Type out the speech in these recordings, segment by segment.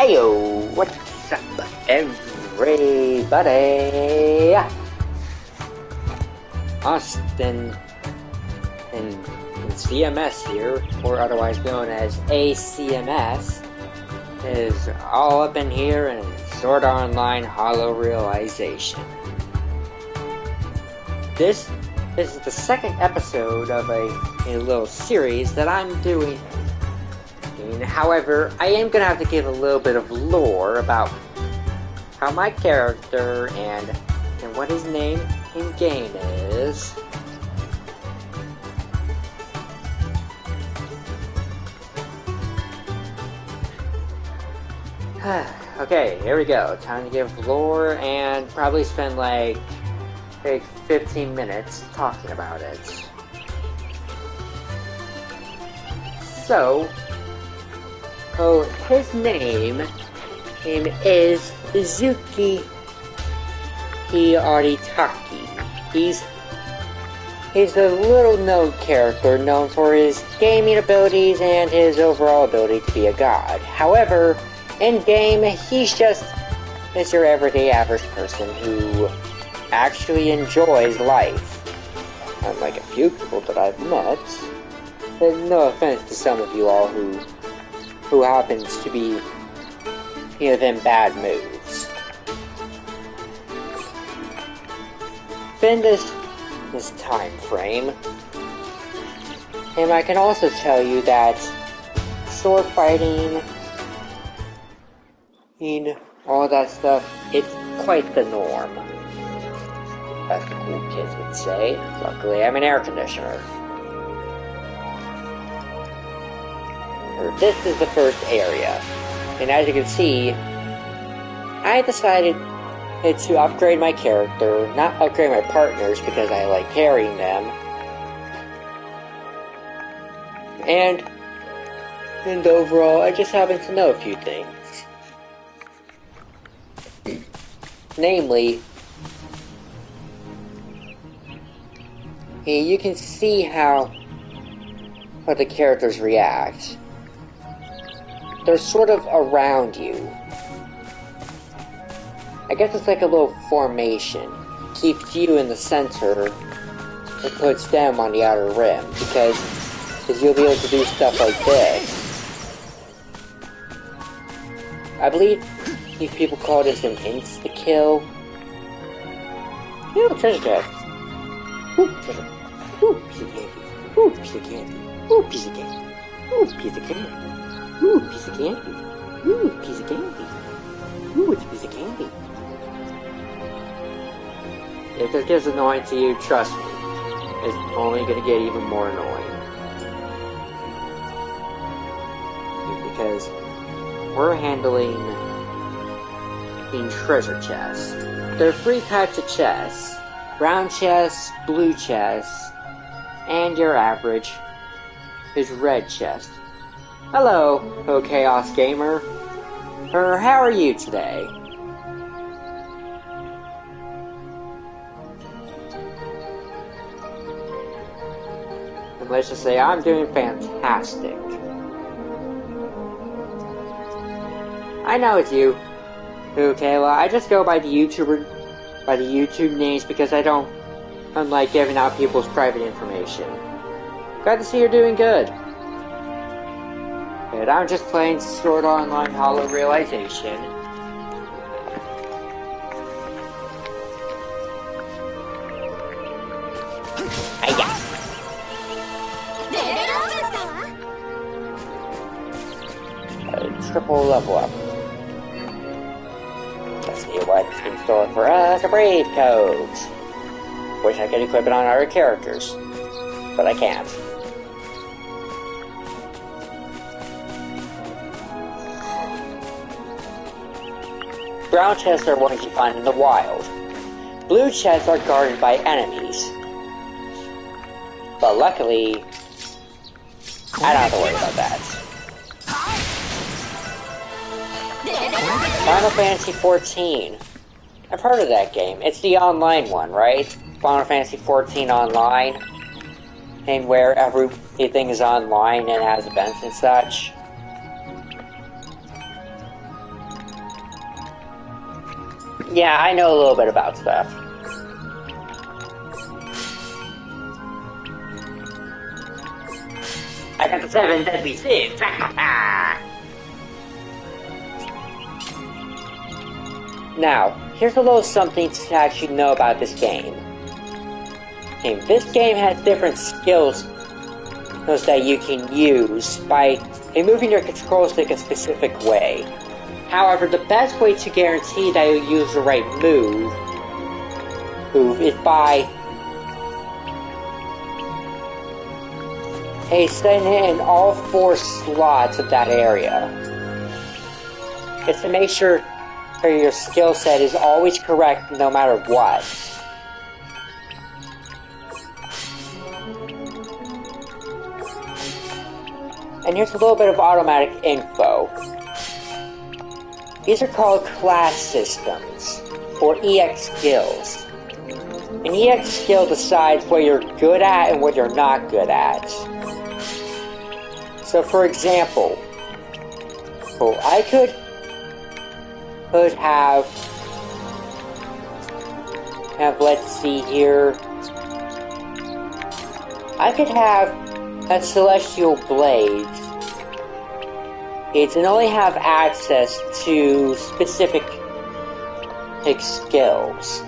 Heyo, what's up, everybody? Austin and CMS here, or otherwise known as ACMS, is all up in here in Sword Art Online Hollow Realization. This is the second episode of a little series that I'm doing. However, I am going to have to give a little bit of lore about how my character and what his name in game is. Okay, here we go. Time to give lore and probably spend like 15 minutes talking about it. So, his name is Izuki Aritaki. He's a little-known character known for his gaming abilities and his overall ability to be a god. However, in-game, he's just your everyday average person who actually enjoys life. Unlike a few people that I've met. And no offense to some of you all who happens to be, in bad moods. Within this time frame, and I can also tell you that sword fighting, all that stuff, it's quite the norm, as the cool kids would say. Luckily, I'm an air conditioner. This is the first area, and as you can see, I decided to upgrade my character, not upgrade my partners because I like carrying them, and overall, I just happen to know a few things. Namely, you can see how the characters react. They're sort of around you. I guess it's like a little formation. Keeps you in the center and puts them on the outer rim, because you'll be able to do stuff like this. I believe these people call this an insta-kill. Ooh, treasure chest. Ooh, treasure. Ooh, piece of candy. Ooh, piece of candy. Ooh, piece of candy. Ooh, piece of candy. Ooh, piece of candy. Ooh, piece of candy. Ooh, it's a piece of candy. If this gets annoying to you, trust me, it's only going to get even more annoying. Because we're handling treasure chests. There are 3 types of chests. Brown chests, blue chests, and your average is red chest. Hello, Chaos Gamer. How are you today? And let's just say I'm doing fantastic. I know it's you. Okay, well, I just go by the YouTube names because I don't like giving out people's private information. Glad to see you're doing good. And I'm just playing Sword Art Online Hollow Realization. Triple level up. Let's see what's in store for us. A brave coat. Wish I could equip it on our characters, but I can't. Brown chests are ones you find in the wild. Blue chests are guarded by enemies. But luckily, I don't have to worry about that. Final Fantasy XIV. I've heard of that game. It's the online one, right? Final Fantasy XIV Online. And where everything is online and has events and such. Yeah, I know a little bit about stuff. I got the 7 deadly sins. Now, here's a little something to actually know about this game. Okay, this game has different skills that you can use by moving your control stick a specific way. However, the best way to guarantee that you'll use the right move is by setting it in all 4 slots of that area. It's to make sure your skill set is always correct no matter what. And here's a little bit of automatic info. These are called class systems, or EX skills. An EX skill decides what you're good at and what you're not good at. So for example, I could have, let's see here, I could have a Celestial Blade. It can only have access to specific skills.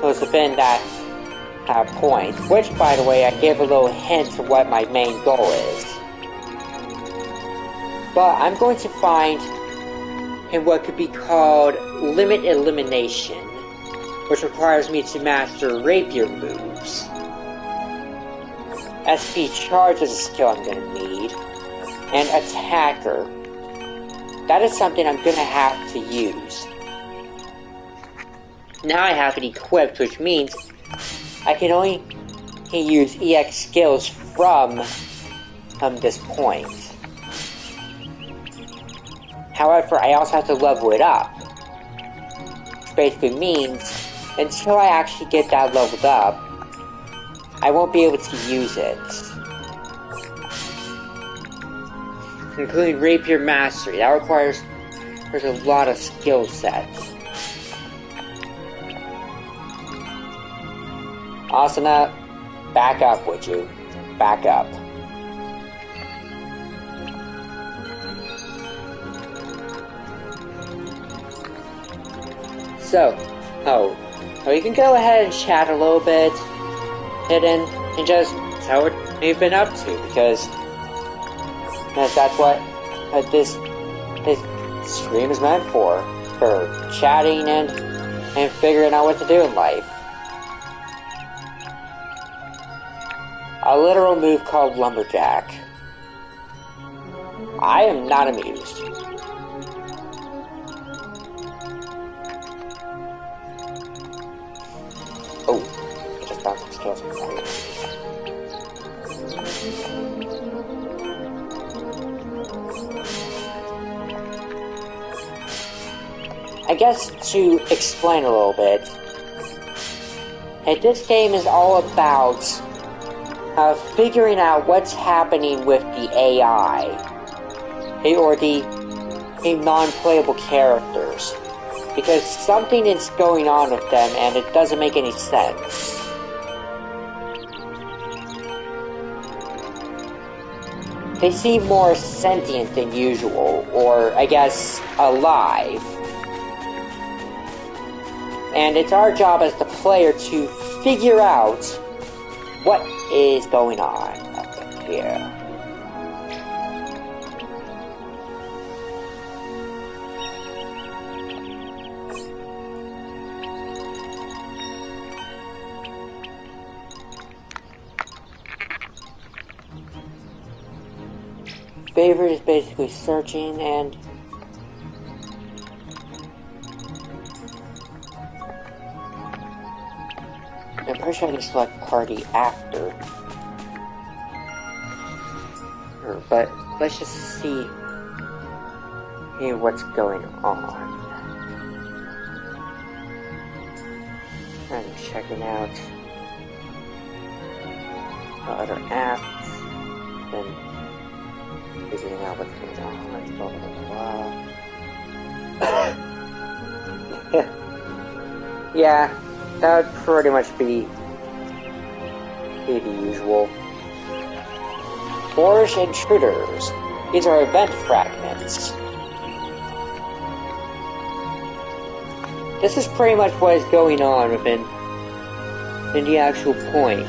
Those within that point, which, by the way, I gave a little hint of what my main goal is. But I'm going to find what could be called Limit Elimination, which requires me to master Rapier moves. SP Charge is a skill I'm going to need, and Attacker. That is something I'm going to have to use. Now I have it equipped, which means I can only use EX skills from this point. However, I also have to level it up, which basically means until I actually get that leveled up, I won't be able to use it. Including Rapier Mastery. That requires a lot of skill sets. Asuna, back up, would you? Back up. So, you can go ahead and chat a little bit, Hidden, and just tell what you've been up to, because that's what this stream is meant for chatting and figuring out what to do in life. A literal move called Lumberjack. I am not amused. Oh, I just found some skills. I guess to explain a little bit, this game is all about figuring out what's happening with the AI, or the non-playable characters, because something is going on with them and it doesn't make any sense. They seem more sentient than usual, or I guess alive. And it's our job as the player to figure out what is going on up here. Favorite is basically searching, and I'm pretty sure I can select party after. But let's just see what's going on. I'm checking out other apps, then figuring out what's going on, blah blah blah. Yeah, that would pretty much be the usual. Boorish intruders. These are event fragments. This is pretty much what is going on within the actual point.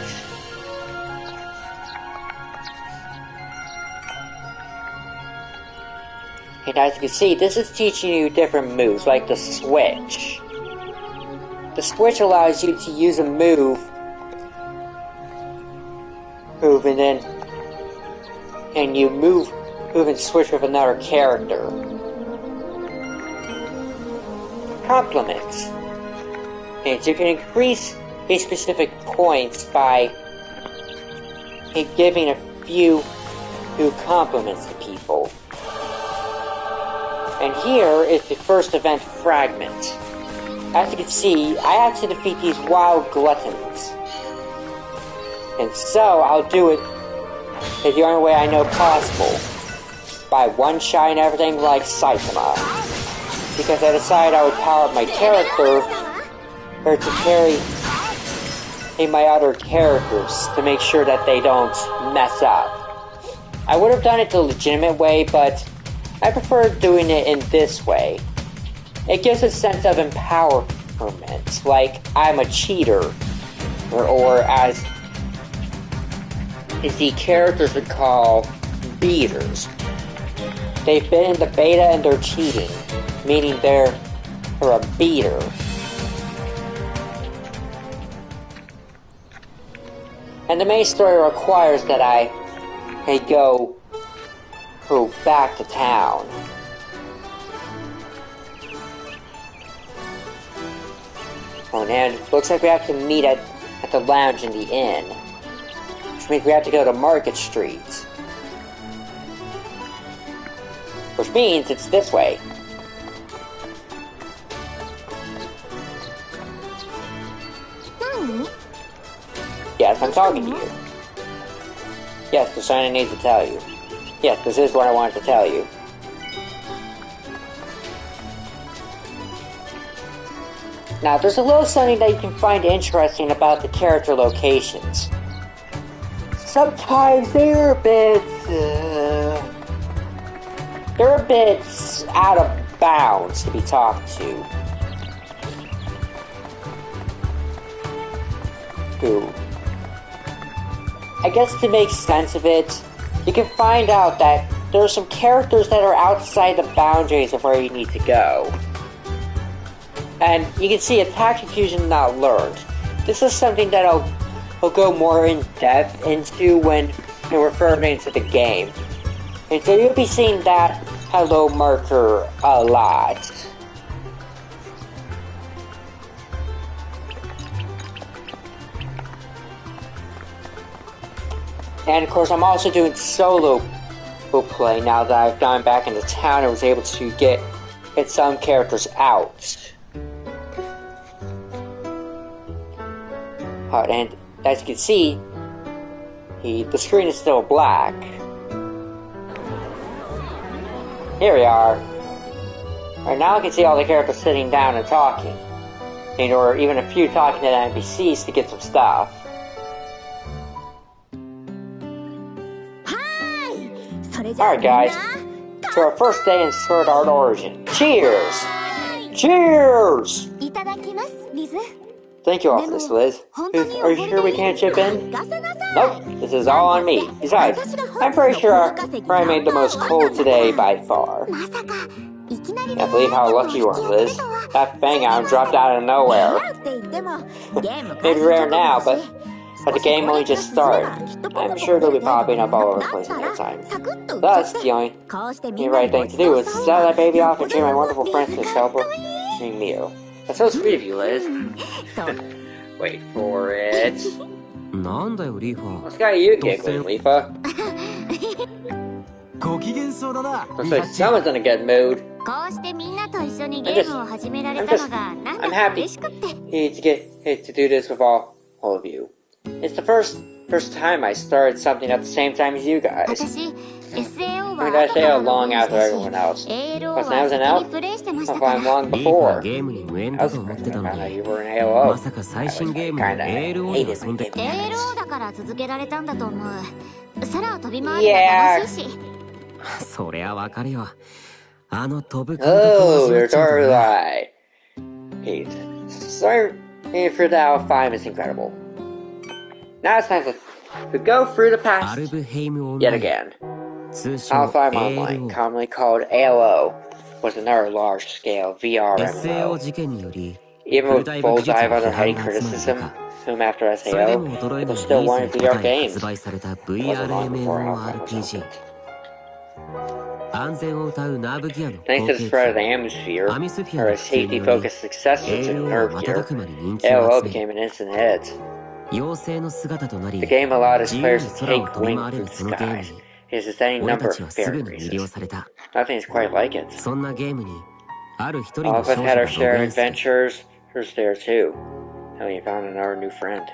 And as you can see, this is teaching you different moves, like the switch. The switch allows you to use a move, and you move and switch with another character. Compliments. And you can increase a specific points by giving a few compliments to people. And here is the first event fragment. As you can see, I have to defeat these wild gluttons. And so, I'll do it the only way I know possible. By one-shotting everything like Saitama. Because I decided I would power up my character, or to carry my other characters, to make sure that they don't mess up. I would have done it the legitimate way, but I prefer doing it in this way. It gives a sense of empowerment, like I'm a cheater, or as the characters would call beaters. They've been in the beta and they're cheating, meaning they're a beater. And the main story requires that I go back to town. Oh, and it looks like we have to meet at the lounge in the inn. Which means we have to go to Market Street. Which means it's this way. Yes, I'm talking to you. Yes, there's something I need to tell you. Yes, this is what I wanted to tell you. Now, there's a little something that you can find interesting about the character locations. Sometimes they're a bit out of bounds to be talked to. I guess to make sense of it, you can find out that there are some characters that are outside the boundaries of where you need to go. And you can see attack confusion not learned. This is something that I'll go more in depth into when we're further into the game. And so you'll be seeing that hello marker a lot. And of course I'm also doing solo play now that I've gone back into town and was able to get some characters out. And as you can see, the screen is still black. Here we are. Alright, now I can see all the characters sitting down and talking. Or even a few talking to the NPCs to get some stuff. Alright guys, to our first day in Sword Art Origin. Cheers! Cheers! Thank you all for this, Liz. Are you sure we can't chip in? Nope, this is all on me. Besides, I'm pretty sure I made the most cold today by far. Can't believe how lucky you are, Liz. That bang out dropped out of nowhere. Maybe rare now, but the game only just started. I'm sure it'll be popping up all over the place in no time. Thus, the only right thing to do is sell that baby off and treat my wonderful friends to a meal. That's so sweet of you, Liz. Wait for it. What's got you giggling, Leafa? Looks like someone's in a good mood. I'm happy to do this with all of you. It's the first time I started something at the same time as you guys. I mean, I say it long after everyone else. Wasn't I was an elf? If I'm long before. I was surprised when I found out you were an AOO. I was kinda hated my game mechanics. Yeah. Oh, you're totally right. Pete. Sorry for the AO 5 is incredible. Now it's time to go through the past yet again. AO 5 Online, commonly called AOO, was another large-scale VR MMO. Even with full dive under heavy criticism, whom after SAO, it was still one of the VR games. It wasn't long before AO 5 was opened. Thanks to the spread of the atmosphere, or a safety-focused successor to Nerve Gear, AOO became an instant hit. The game allowed its players to take wing through the skies. It has any number of variations. Nothing is quite like it. All of us had our share of adventures. Hers there too. And we found another new friend.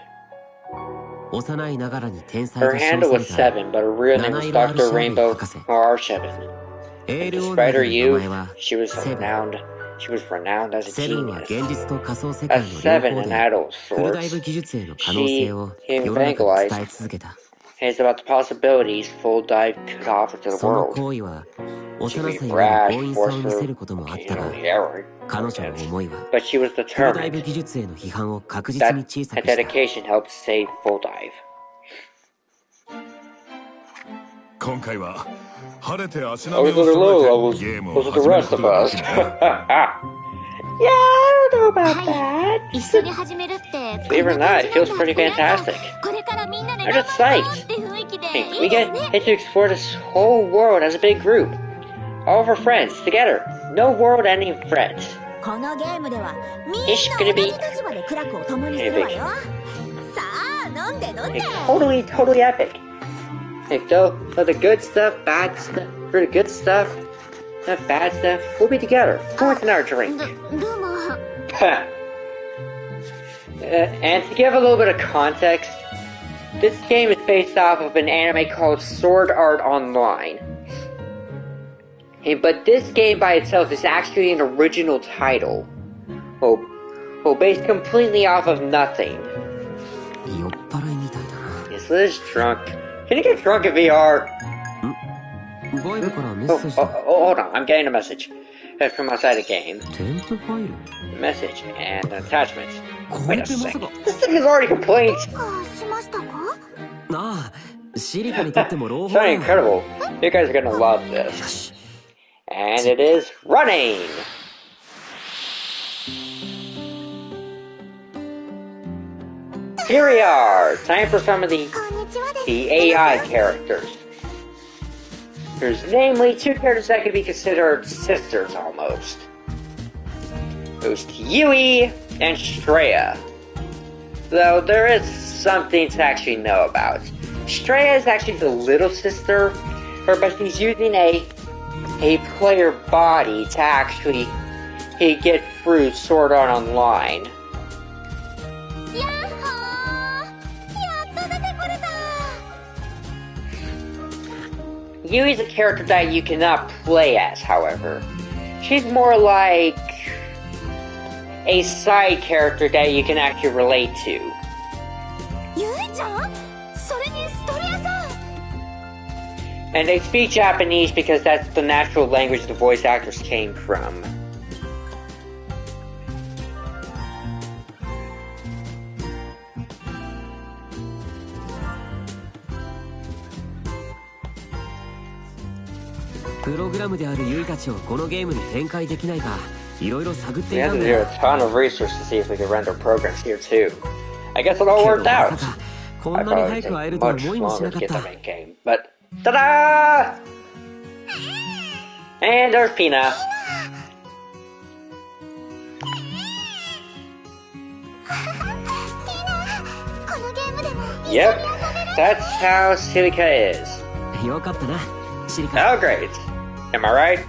Her handle was 7, but her real name was Dr. Rainbow Marshaven. Despite her youth, she was renowned as a genius. At 7 and adult sorts, she evangelized is about the possibilities full dive could offer to the world. She could be brash, forceful, occasionally arrogant, but she was determined. That dedication helped save full dive. I was at the low levels, those are the rest of us. Yeah, I don't know about that. Believe it or not, it feels pretty fantastic. I'm just psyched. We get to explore this whole world as a big group. All of our friends, together. No world-ending threats. It's gonna be totally epic. So the good stuff, bad stuff, for the good stuff, the bad stuff, we'll be together. Who wants another drink? And to give a little bit of context, this game is based off of an anime called Sword Art Online. But this game by itself is actually an original title. Based completely off of nothing. Is Liz drunk? Can you get drunk in VR? Hold on, I'm getting a message. From outside the game. Message and attachments. Wait a second. This thing is already complete! Sounding incredible. You guys are gonna love this. And it is running! Here we are! Time for some of the AI characters. There's namely 2 characters that could be considered sisters almost. There's Yui and Straya. Though there is something to actually know about. Straya is actually the little sister, but she's using a player body to actually get through Sword Art Online. Yui's a character that you cannot play as, however. She's more like a side character that you can actually relate to. And they speak Japanese because that's the natural language the voice actors came from. We have to do a ton of research to see if we can render programs here too. I guess it all worked out. I thought it would take much longer to get the main game, but ta-da! And there's Pina. Yep, that's how Silica is. Oh great. Am I right?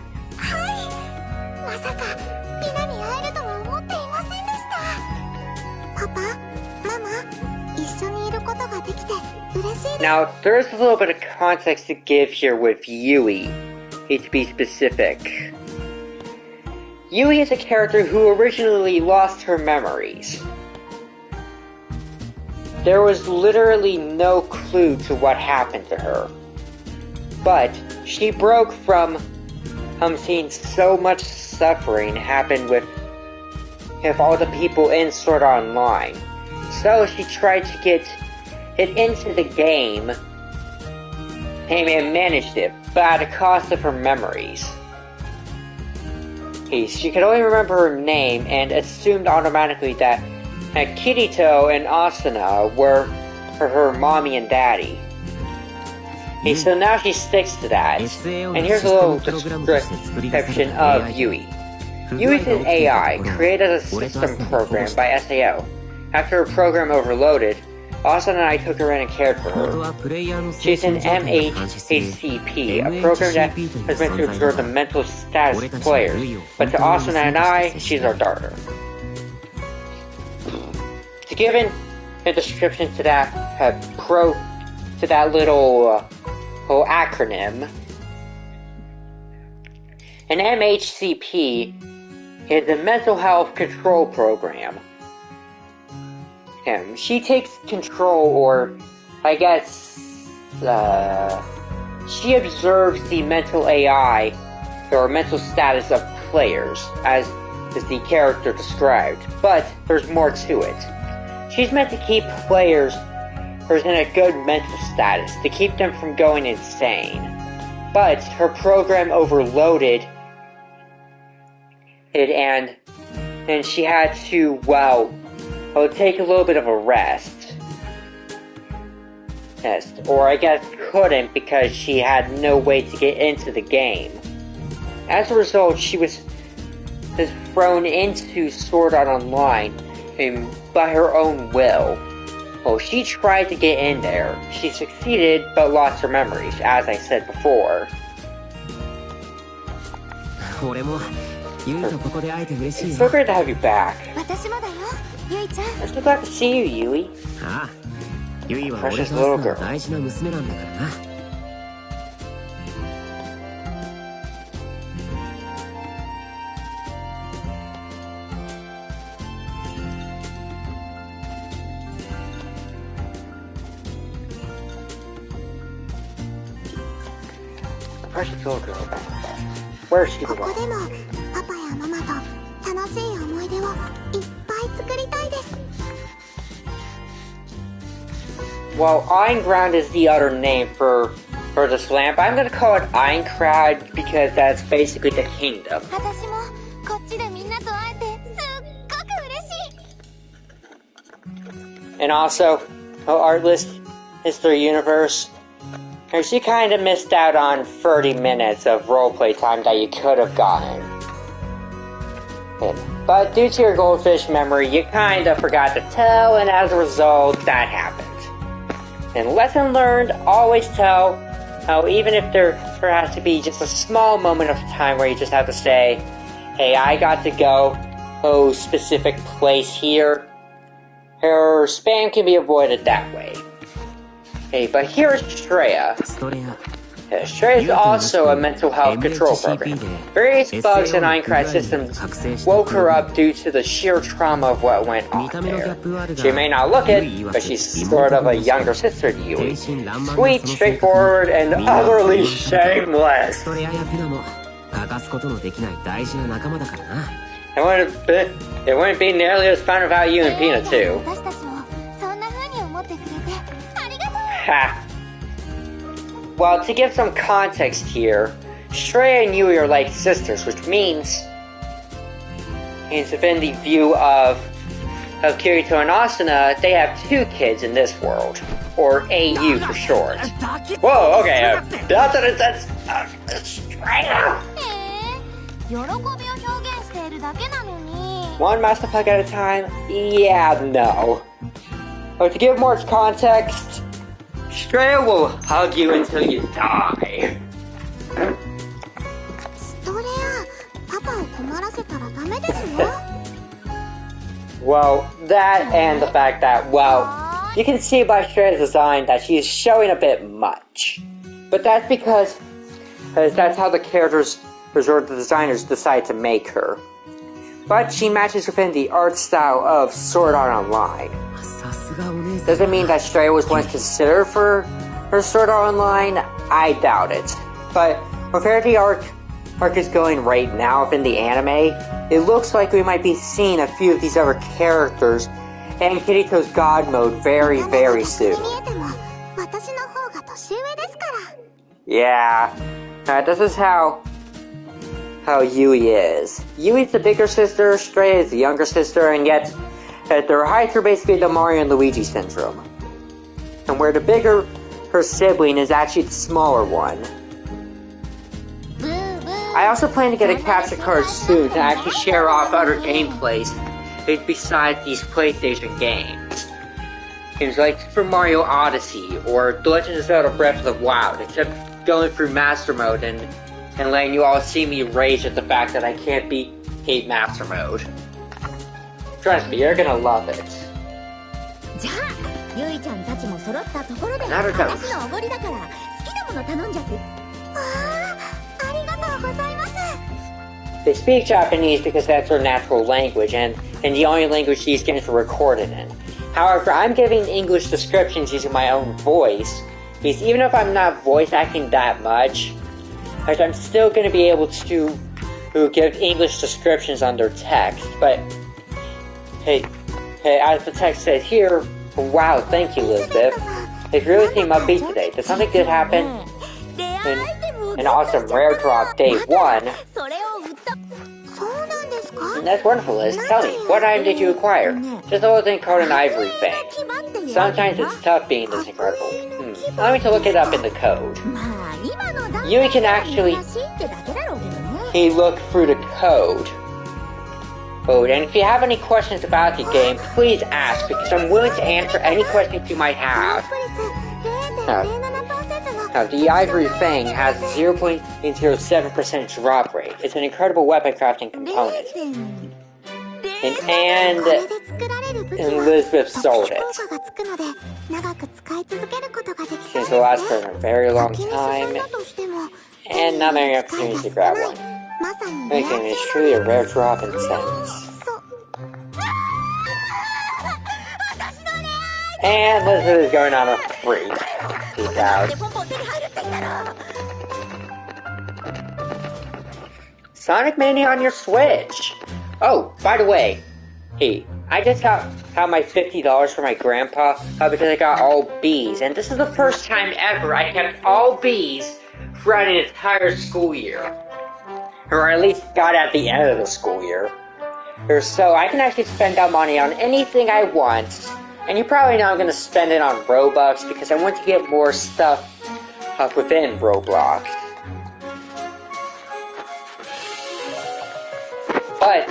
Now, there is a little bit of context to give here with Yui, to be specific. Yui is a character who originally lost her memories. There was literally no clue to what happened to her. But she broke from seeing so much suffering happen with all the people in Sword Art Online. So she tried to get it into the game and managed it, but at the cost of her memories. She could only remember her name and assumed automatically that Kirito and Asuna were her mommy and daddy. So now she sticks to that. And here's a little description of Yui. Yui is an AI created as a system program by SAO. After her program overloaded, Asuna and I took her in and cared for her. She's an MHACP, a program that is meant to observe the mental status of players. But to Asuna and I, she's our daughter. To give in a description to that little acronym, an MHCP is a mental health control program. She takes control, or I guess she observes the mental AI or mental status of players, as is the character described, but there's more to it. She's meant to keep players in a good mental status, to keep them from going insane. But her program overloaded it, and she had to, take a little bit of a rest. Or I guess couldn't because she had no way to get into the game. As a result, she was thrown into Sword Art Online by her own will. She tried to get in there. She succeeded, but lost her memories, as I said before. It's so great to have you back. I'm so glad to see you, Yui. Precious little girl. Precious little girl. Where is she going? Well, Einground is the other name for this lamp. I'm gonna call it Einkrad because that's basically the kingdom. And also, Artlist History Universe. She kind of missed out on 30 minutes of roleplay time that you could have gotten. But due to your goldfish memory, you kind of forgot to tell, and as a result, that happened. And lesson learned, always tell, even if there has to be just a small moment of time where you just have to say, hey, I got to go, specific place here. Her spam can be avoided that way. Hey, but here's Shreya. Shreya is also a mental health control program. Various bugs in Einkrad's systems woke her up due to the sheer trauma of what went on there. She may not look it, but she's sort of a younger sister to Yui. Sweet, straightforward, and utterly shameless. It wouldn't be nearly as fun without you and Pina too. Ha! Well, to give some context here, Shreya and Yui are like sisters, which means within the view of Kirito and Asuna, they have 2 kids in this world, or AU for short. Whoa, okay, that's what it says. Shreya! One master plug at a time? Yeah, no. But to give more context, Shreya will hug you until you die. Well, that and the fact that, you can see by Shreya's design that she's showing a bit much. But that's because that's how the characters or the designers decide to make her. But she matches within the art style of Sword Art Online. Does it mean that Stray was once considered for her Sword Art Online? I doubt it. But where the arc is going right now within the anime, it looks like we might be seeing a few of these other characters and Kirito's God mode very, very soon. Yeah, this is how Yui is. Yui's the bigger sister, Stray is the younger sister, and yet their heights are basically the Mario and Luigi syndrome. And where the bigger her sibling is actually the smaller one. I also plan to get a capture card soon to actually share off other gameplays besides these PlayStation games. Games like Super Mario Odyssey or The Legend of Zelda Breath of the Wild, except going through Master Mode and letting you all see me rage at the fact that I can't beat Master Mode. Trust me, you're gonna love it. Another toast. They speak Japanese because that's their natural language and the only language these games are recorded in. However, I'm giving English descriptions using my own voice, because even if I'm not voice acting that much, I'm still going to be able to give English descriptions under text. But, hey, as the text says here, wow, thank you, Elizabeth. It really seemed upbeat today. Did something good happen? An awesome rare drop day 1. That's wonderful, Liz. Tell me, what item did you acquire? Just a little thing called an ivory fang. Sometimes it's tough being this incredible. Allow me to look it up in the code. Yui can actually look through the code. Oh, and if you have any questions about the game, please ask, because I'm willing to answer any questions you might have. Now, the Ivory Fang has a 0.07% drop rate. It's an incredible weapon crafting component. And Elizabeth sold it. Since will last for a very long time, and not many opportunities to grab one. Making it truly a rare drop in sense. And Elizabeth is going on a freak. Peace out. Sonic Mania on your Switch! Oh, by the way, hey, I just got my $50 from my grandpa because I got all B's, and this is the first time ever I kept all B's throughout an entire school year. Or at least got at the end of the school year. So I can actually spend that money on anything I want. And you probably know I'm going to spend it on Robux because I want to get more stuff within Roblox. But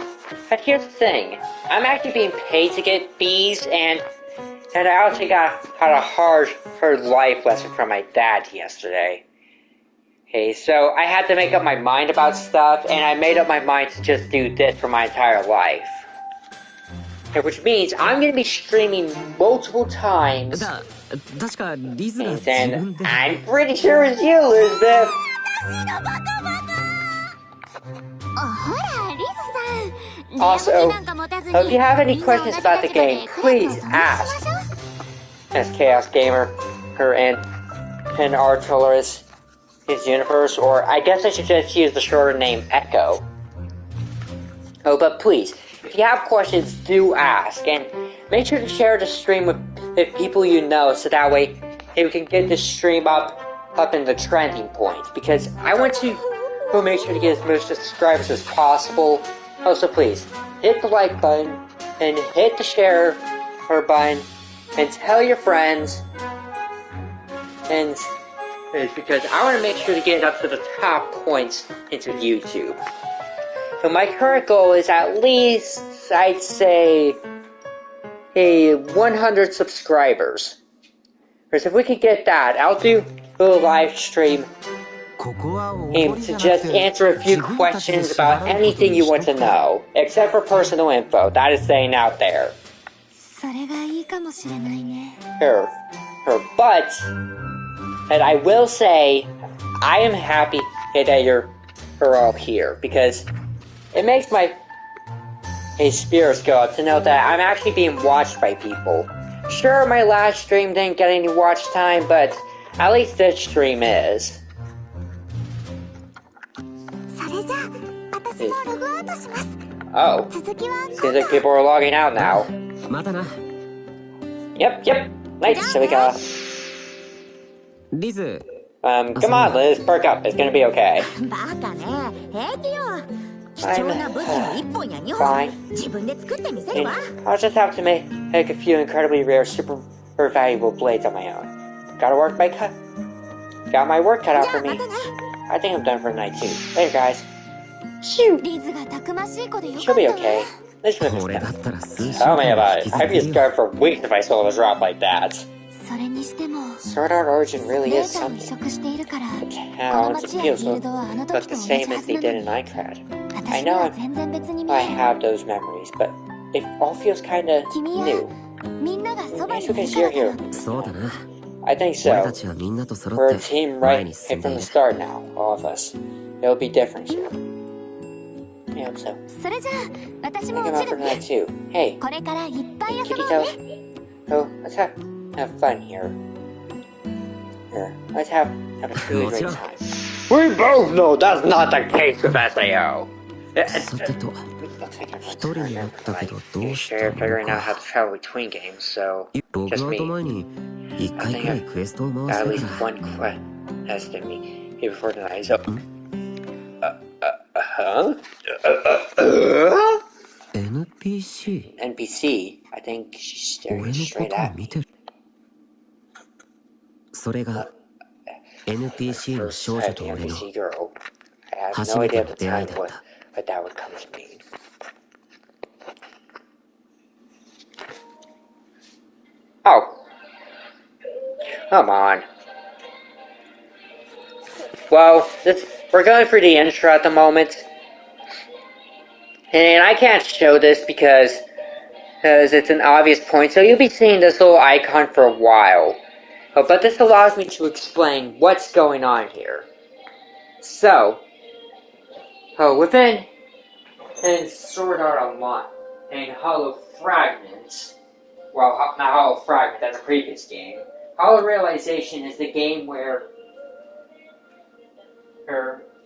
here's the thing. I'm actually being paid to get B's, and I also got a hard life lesson from my dad yesterday. Okay, so I had to make up my mind about stuff, and I made up my mind to just do this for my entire life. Which means I'm going to be streaming multiple times. And I'm pretty sure it's you, Elizabeth. Also, if you have any questions about the game, please ask. As Chaos Gamer, her and Artillers, his universe, or I guess I should just use the shorter name Echo. Oh, but please, if you have questions, do ask, and make sure to share the stream with people you know, so that way we can get this stream up in the trending points, because I want to make sure to get as much subscribers as possible. Also, please, hit the like button, and hit the share button, and tell your friends, and it's because I want to make sure to get up to the top points into YouTube. So my current goal is at least, I'd say, 100 subscribers. Because if we could get that, I'll do a little live stream to just answer a few questions about anything you want to know, except for personal info. That is staying out there. But And I will say, I am happy that you're all here, because it makes my spirits go up to know that I'm actually being watched by people. Sure, my last stream didn't get any watch time, but at least this stream is. Oh, seems like people are logging out now. Yep. Nice, so we got... come on, Liz, perk up. It's gonna be okay. I'm fine. And I'll just have to make a few incredibly rare, super valuable blades on my own. Got my work cut out for me. I think I'm done for the night too. Later, guys. She'll be okay. Let's move this. Tell me about it. I'd be scarred for weeks if I saw a drop like that. Sword Art Origin really is something. The towns and fields look the same as they did in Minecraft. I know I have those memories, but it all feels kinda new. It's because you're here. I think so. We're a team right from the start now, all of us. It'll be different here. I hope so. Think about for tonight too. Hey, kitty toes. Oh, let's have fun here. Let's have a truly great time. We both know that's not the case with SAO. Looks like everyone's sure figuring out how to travel between games, so just me. I think I've at least one quest in me here before tonight, so... NPC? I think she's staring straight at me. NPC girl. I have no idea at the time what that would come to mean. Oh. Come on. Well, we're going for the intro at the moment. And I can't show this because it's an obvious point, so you'll be seeing this little icon for a while. But this allows me to explain what's going on here. So, within Sword Art Online and Hollow Fragments, well, not Hollow Fragment, that's a previous game. Hollow Realization is the game where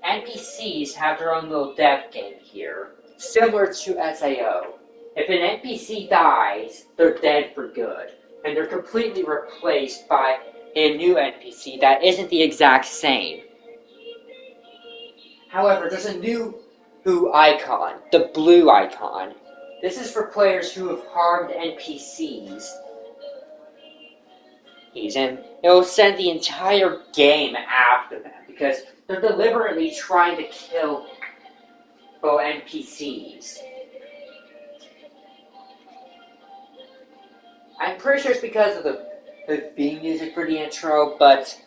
NPCs have their own little death game here, similar to SAO. If an NPC dies, they're dead for good, and they're completely replaced by a new NPC that isn't the exact same. However, there's a new icon, the blue icon. This is for players who have harmed NPCs. And it'll send the entire game after them, because they're deliberately trying to kill NPCs. I'm pretty sure it's because of the theme music for the intro, but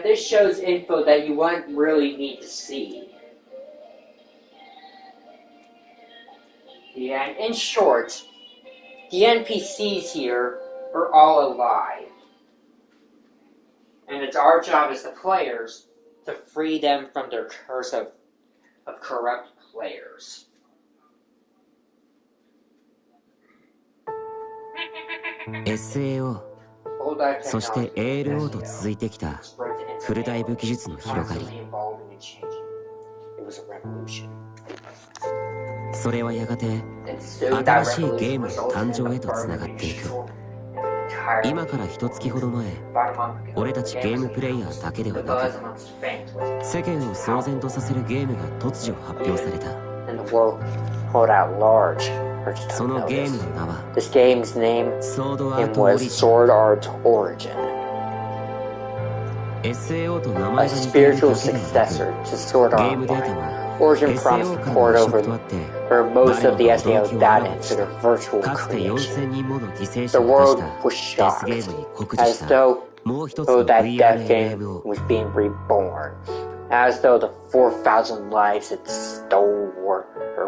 this shows info that you wouldn't really need to see. Yeah, in short, the NPCs here are all alive. And it's our job as the players to free them from their curse of corrupt players. SAO そして ALO と続いてきたフルダイブ技術の広がり。それはやがて新しいゲームの誕生へとつながっていく。今から1月ほど前、俺たちゲームプレイヤーだけではなく、世間を騒然とさせるゲームが突如発表された。そのゲームの名は This game's name was Sword Art Origin. SAO と名 A 前が似ている spiritual だけではな successor く、 to Sword ゲ Art ームデータ Online. は Origin promised to port over most of the SAO data into their virtual かつて creation. 4000人もの犠牲 The 者を world 出した was デスゲ shocked, ームに酷似 as した though もう一つの that VR death ゲー game ムを was being reborn, as though the 4,000 lives it stole were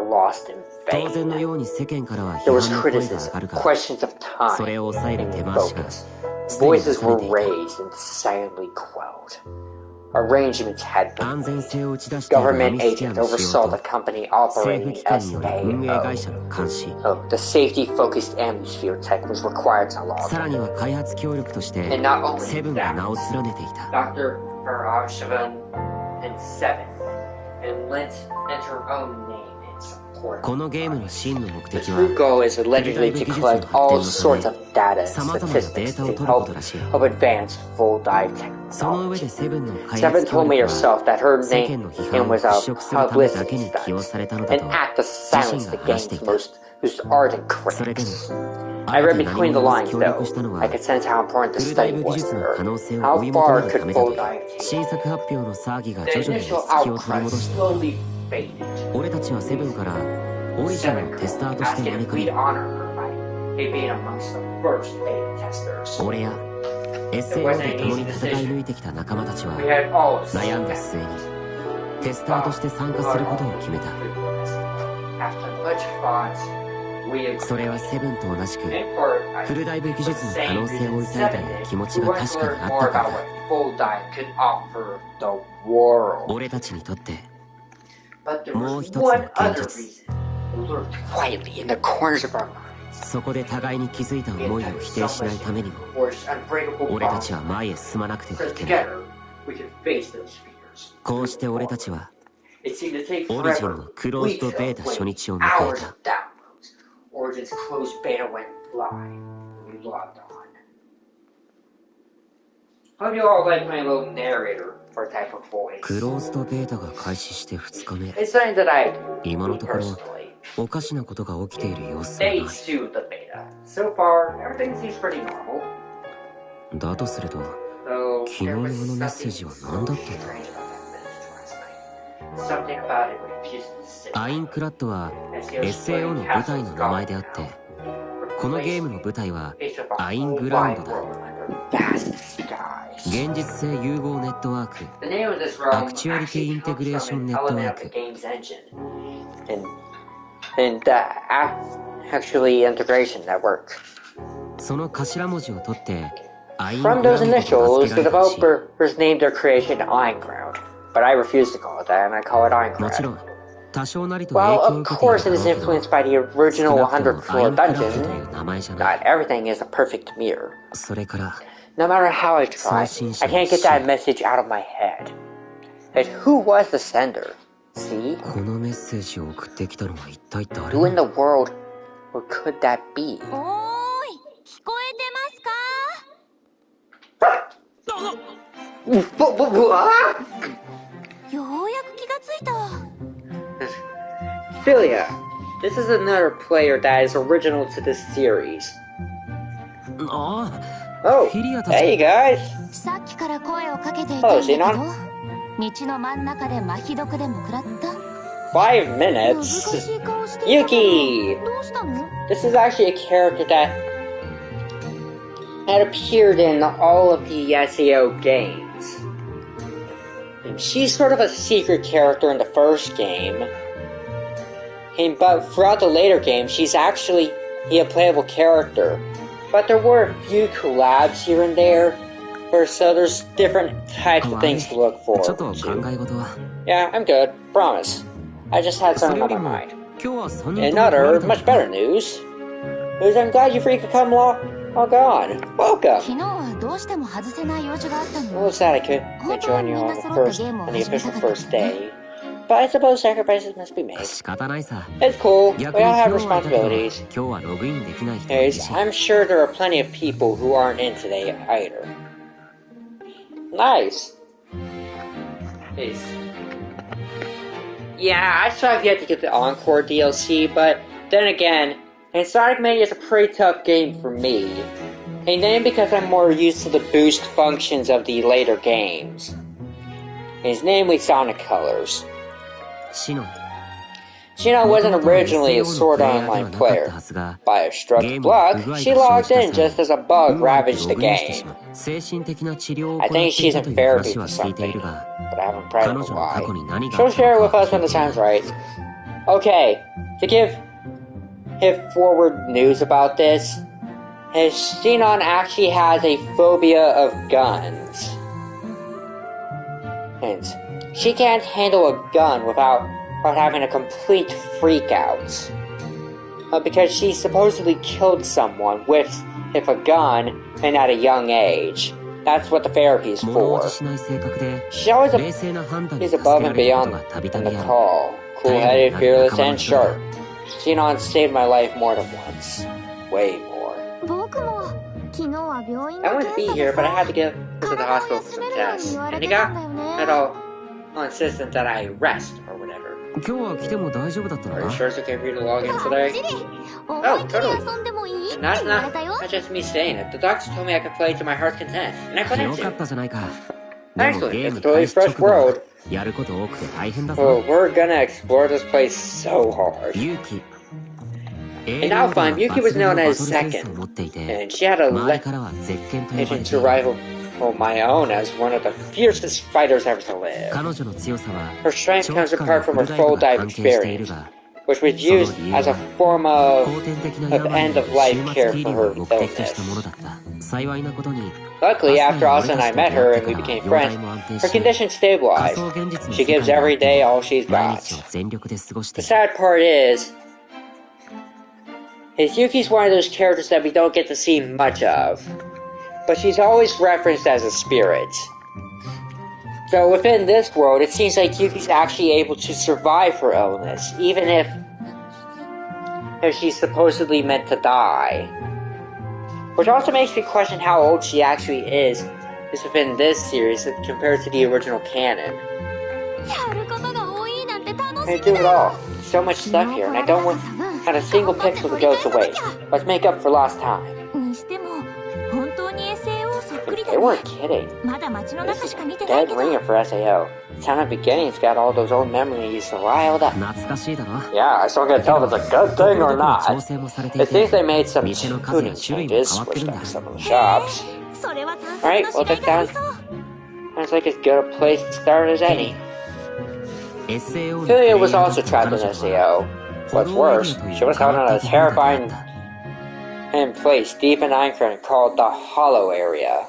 lost in 当然の vain. ように世間からは There 批 was 判の声が上 criticism, がるが、 questions of それ time, を抑える and 手回しが focus. Voices were raised and silently quelled. Arrangements had been made. Government agents oversaw the company operating SAO. The safety-focused atmosphere tech was required to log in. And not only that, Dr. Arshavan and Seven and lent her own name and support. The true goal is allegedly to collect all sorts of data and statistics to help advance full dive technology. Seven told me herself that her name was a publicity stunt, an act to silence the game's most ardent critics. I read between the lines, though. I could sense how important the study was to her. How far could full dive take? The initial outcry slowly faded. Seven asked if we'd honor her by being amongst the first beta testers. It wasn't an easy decision. We had all seen that. After much thought, we agreed. それはセブンと同じく In part, フルダイブ技術の可能性を抱いたという気持ちが確かにあったからだ。 full dive could offer the world. 俺たちにとって But there もう was 一つの one 現 other 実 reason. It lurked quietly in the corners of our minds. そこで互いに気づいた思いを否定しないためにも Forged unbreakable 俺た bonds. ちは前へ進まなくてはい So けない together, we could face those fears. こうして俺たちは It seemed to take オリジン forever. のクローズドベータ初日を迎え Hours た of downloads. Origin's closed beta went live. We logged on. Hope you all like my little narrator for type of voice. クローズドベータが開始して2日目 It's something that I do 今のところ personally. おかしなことが起きている様子はな Day い 2 of the beta. So far, everything seems pretty normal. だとすると Though 昨日 there のあ was のメッ something セージは何だったんだ strange about that message last night. Something about it would confuse the city. アインクラッドは SAO の舞台の名前であってこのゲームの舞台はアイングラウンドだ Vast skies. 現実性融合ネットワーク The name of this realm Actuality actually comes Integration from an element Network. of the game's engine. And actually integration network. その頭文字を取ってアイン From グラ those ウンドと名 initials, 付け the られたらしい developers named their creation Ironground. But I refuse to call it that, and I call it もちろ Ironground. ん多少なりと影 While 響を of 受けてい course る it だ is ろうけど influenced by the 少 original なくとも 100 アイ floor ンクラッドとい dungeon, う名前じゃない not everything is a perfect mirror. それから No matter how I try, I can't get that message out of my head. And who was the sender? See? このメッセージを送ってきたのは一体誰 Who in だ the world could that be? おーい、聞こえてますか？ようやく気がついた。Philia, this is another player that is original to this series. ああ Oh, フィリアたち hey you guys. さっきから声をかけていたんだけど、道の真ん中で麻痺毒でも食らった。 5 難 minutes. しい顔していたけ Yuki! ど、どうしたの？ This is actually a character that had appeared in all of the SAO games. And she's sort of a secret character in the first game. But throughout the later games, she's actually a playable character. But there were a few collabs here and there, so there's different types of things to look ちょっと forward 考 to. え事は Yeah, I'm good. Promise. I just had そ something れよ on り my も mind. 今日は3人とも来ら In れ other, たんだ much better news is I'm glad you free could come along on. 昨 Welcome. 日はどうしても外せない用事があったの A little sad I couldn't join you on the official first day. But I suppose sacrifices must be made. 仕方ないさ It's cool. We 逆に all 今 have 日はいたけど responsibilities. 今日はログインできない人もいる Yes, し I'm sure there are plenty of people who aren't in today either. Nice. Nice. Yeah, I still have yet to get the Encore DLC, but then again, Sonic Mania is a pretty tough game for me. And then because I'm more used to the boost functions of the later games. It's namely Sonic Colors. シノ Shino wasn't originally a Sword Online player. By a stroke of luck, she logged in just as a bug ravaged the game. 精神的な治療を I 行っ think てい she's た in という therapy 話 for は聞いている something, が but I haven't tried 彼 to 女の過去に何があ She'll った share の with か us when the time's right. Okay, to give forward news about this, his Sinon actually has a phobia of guns. And she can't handle a gun without having a complete freak out. Because she supposedly killed someone with a gun and at a young age. That's what the therapy is for. She always is above and beyond the call. Cool-headed, fearless, and sharp. Sinon saved my life more than once. Way more. I wanted to be here, but I had to go to the hospital for some tests. And they got it all insistent that I rest or whatever. Are you sure it's okay for you to log in today? Oh, totally. Not just me saying it. The doctor told me I could play to my heart's content, and I couldn't. Actually, it's a totally fresh world. Oh, we're gonna explore this place so hard. And I'll find Yuki was known as Second, and she had a legend to rival my own as one of the fiercest fighters ever to live. Her strength comes apart from her full dive experience, which was used as a form of end-of-life care for her illness. Luckily, after Asa and I met her and we became friends, her condition stabilized. She gives every day all she's got. The sad part is Yuki's one of those characters that we don't get to see much of, but she's always referenced as a spirit. So within this world, it seems like Yuki's actually able to survive her illness, even if she's supposedly meant to die. Which also makes me question how old she actually is within this series compared to the original canon. I do it all. So much stuff here, and I don't want not a single pixel to go to waste. Let's make up for lost time. They weren't kidding. This is a dead ringer for SAO. The town of Beginning's got all those old memories riled up. Yeah, I still can't tell if it's a good thing or not. It seems they made some tuning changes, switched out some of the shops. Alright, well, this town sounds like as good a place to start as any. Philia was also trapped in SAO. What's worse, she was held in a terrifying place deep in Einstein called the Hollow Area.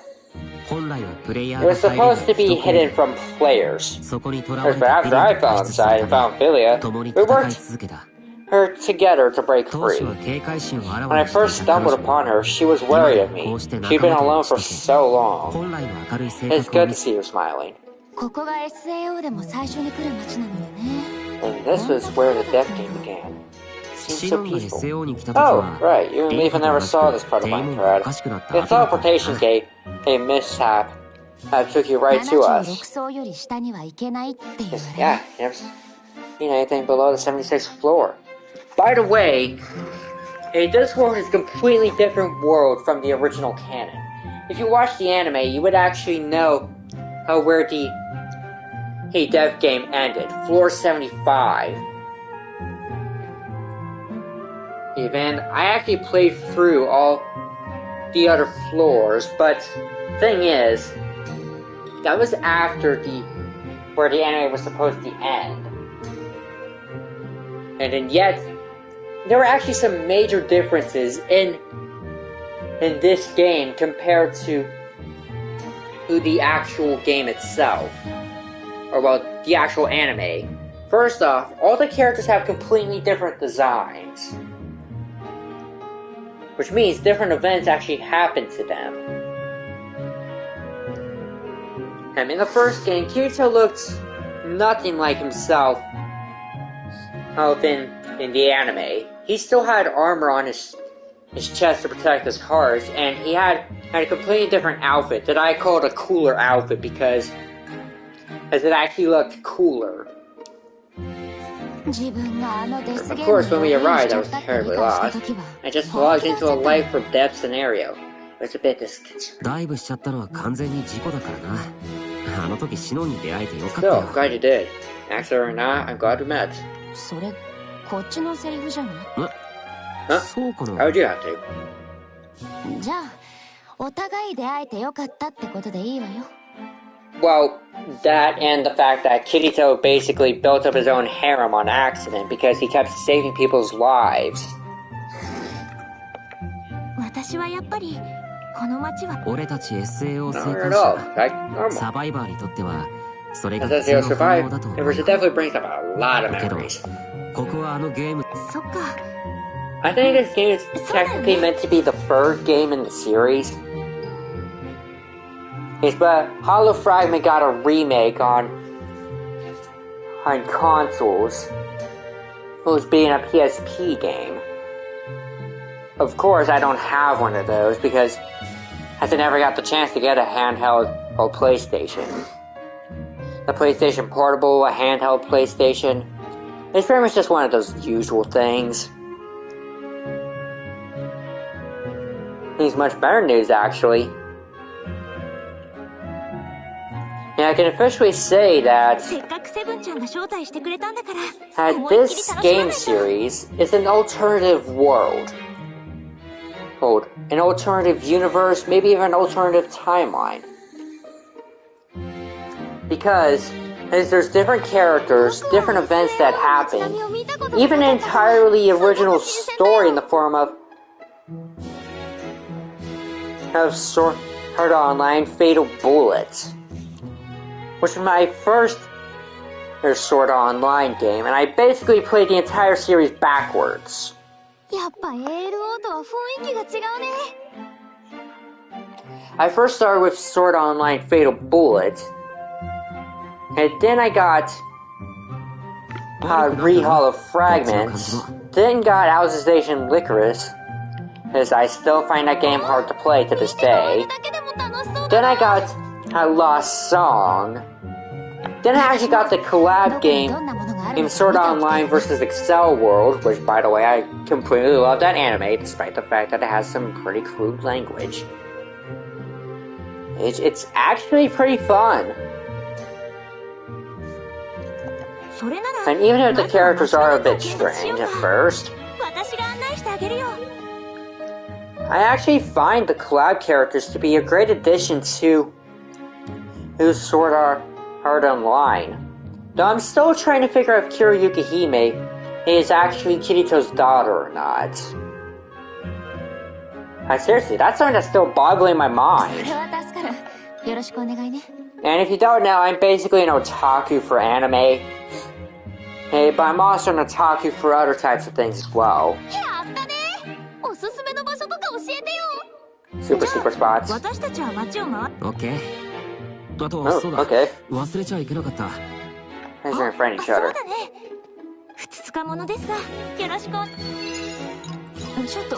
It was supposed to be hidden from players. But after I fell inside and found Philia, we worked her together to break free. When I first stumbled upon her, she was wary of me. She'd been alone for so long. It's good to see her smiling. And this was where the death game began. Seems so peaceful. Oh, right, you and Leaf never saw this part of my thread. The teleportation gate, a mishap, took you right to us. Yeah, you never seen anything below the 76th floor. By the way, this world is a completely different world from the original canon. If you watch the anime, you would actually know where the death game ended. Floor 75. Even I actually played through all the other floors, but thing is, that was after where the anime was supposed to end. And then yet, there were actually some major differences in this game compared to the actual game itself. Or well, the actual anime. First off, all the characters have completely different designs. Which means different events actually happen to them. In the first game, Kirito looked nothing like himself in the anime. He still had armor on his chest to protect his heart, and he had a completely different outfit that I called a cooler outfit because as it actually looked cooler. Of course, when we arrived, I was terribly lost. I just logged into a life or death scenario. It was a bit disconcerting. Still, I'm glad you did. Accident or not, I'm glad we met. Huh? How would you have to? Well, that and the fact that Kirito basically built up his own harem on accident because he kept saving people's lives. 俺たち SAO 生 Not 還 at all. 者 Like normal. サバイバーにとってはそれが As 普 SAO 通の反 survive, 応だと思 it う definitely brings up a lot of けど memories. ここはあのゲーム I think this game is technically meant to be the third game in the series. Yes, but Hollow Fragment got a remake on consoles. It was being a PSP game. Of course, I don't have one of those because I never got the chance to get a handheld or PlayStation. A PlayStation Portable, a handheld PlayStation. It's pretty much just one of those usual things. There's much better news, actually. And I can officially say that this game series is an alternative world. An alternative universe, maybe even an alternative timeline. Because there's different characters, different events that happen, even an entirely original story in the form of Sword Art Online Fatal Bullet, which was my first Sword Art Online game, and I basically played the entire series backwards. I first started with Sword Art Online Fatal Bullet, and then I got Hollow Fragments, then got Alicization Licorice, because I still find that game hard to play to this day. Then I got Lost Song. Then I actually got the collab game in Sword Art Online vs. Excel World, which, by the way, I completely love that anime, despite the fact that it has some pretty crude language. It's actually pretty fun. And even if the characters are a bit strange at first, I actually find the collab characters to be a great addition to Sword Art Online. Though I'm still trying to figure out if Kiriyuki Hime is actually Kirito's daughter or not. Seriously, that's something that's still boggling my mind. And if you don't know, I'm basically an otaku for anime. Hey, but I'm also an otaku for other types of things as well. Super secret spots. OK Oh, okay. 忘れちゃいけなかった Thanks for friending each other.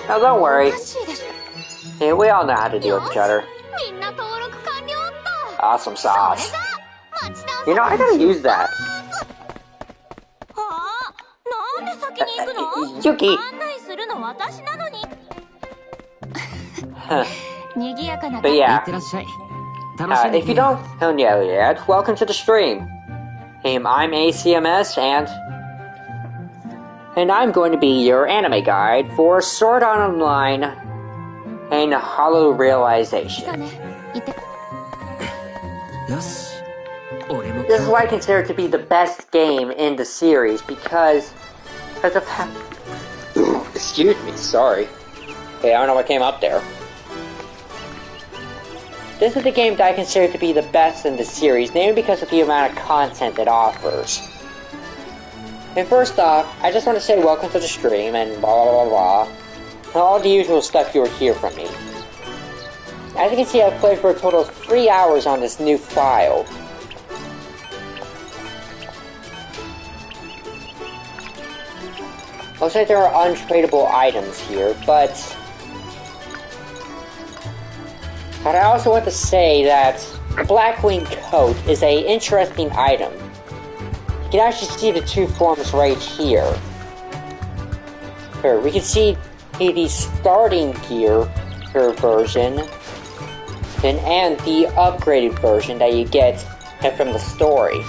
Oh, don't worry. Hey, we all know how to deal with each other. Awesome sauce. You know, I gotta use that. Yuki! But yeah. いってらっしゃい If you don't know yet, welcome to the stream. I'm ACMS, and I'm going to be your anime guide for Sword Art Online and Hollow Realization. This is what I consider to be the best game in the series because of how... Excuse me, sorry. Hey, I don't know what came up there. This is the game that I consider to be the best in the series, mainly because of the amount of content it offers. And first off, I just want to say welcome to the stream and blah blah blah blah. All the usual stuff you'll hear from me. As you can see, I've played for a total of 3 hours on this new file. Looks like there are untradeable items here, but I also want to say that the Blackwing coat is an interesting item. You can actually see the two forms right here. Here, we can see the starting gear version, and the upgraded version that you get from the story.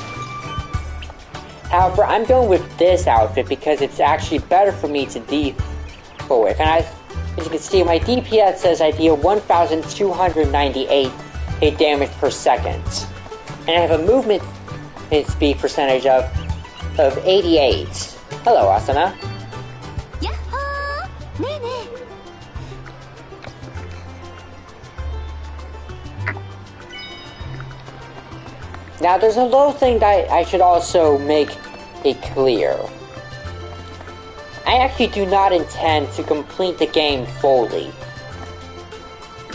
However, I'm going with this outfit because it's actually better for me to deal with. And as you can see, my DPS says I deal 1,298 hit damage per second. And I have a movement speed percentage of 88. Hello, Asuna. Now, there's a little thing that I should also make it clear. I actually do not intend to complete the game fully.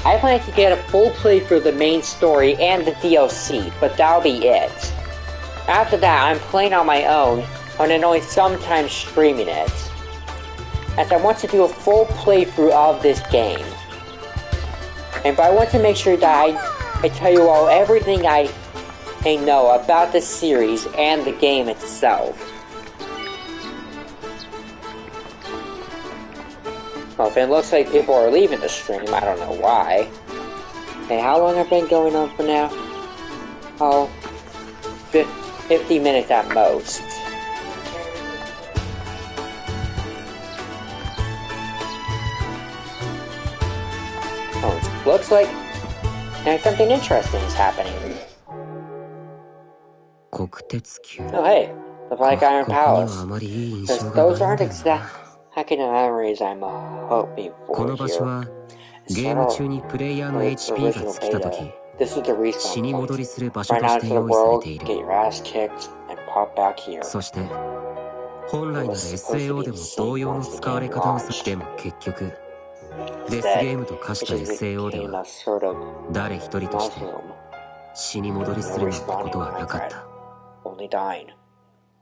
I plan to get a full playthrough of the main story and the DLC, but that'll be it. After that, I'm playing on my own, and then only sometimes streaming it, as I want to do a full playthrough of this game. But I want to make sure that I tell you all everything I know about the series and the game itself. Well, if it looks like people are leaving the stream, I don't know why. Okay, how long have I been going on for now? Oh, 50 minutes at most. Oh, it looks like something interesting is happening. Oh hey, the Black Iron Palace. Those aren't exact hacking memories I'm hoping for here. This is the respawn point. Run out into the world, get your ass kicked, and pop back here. It was supposed to be the same once the game launched. Instead, it just became a sort of mushroom. No respawning Minecraft. Only dying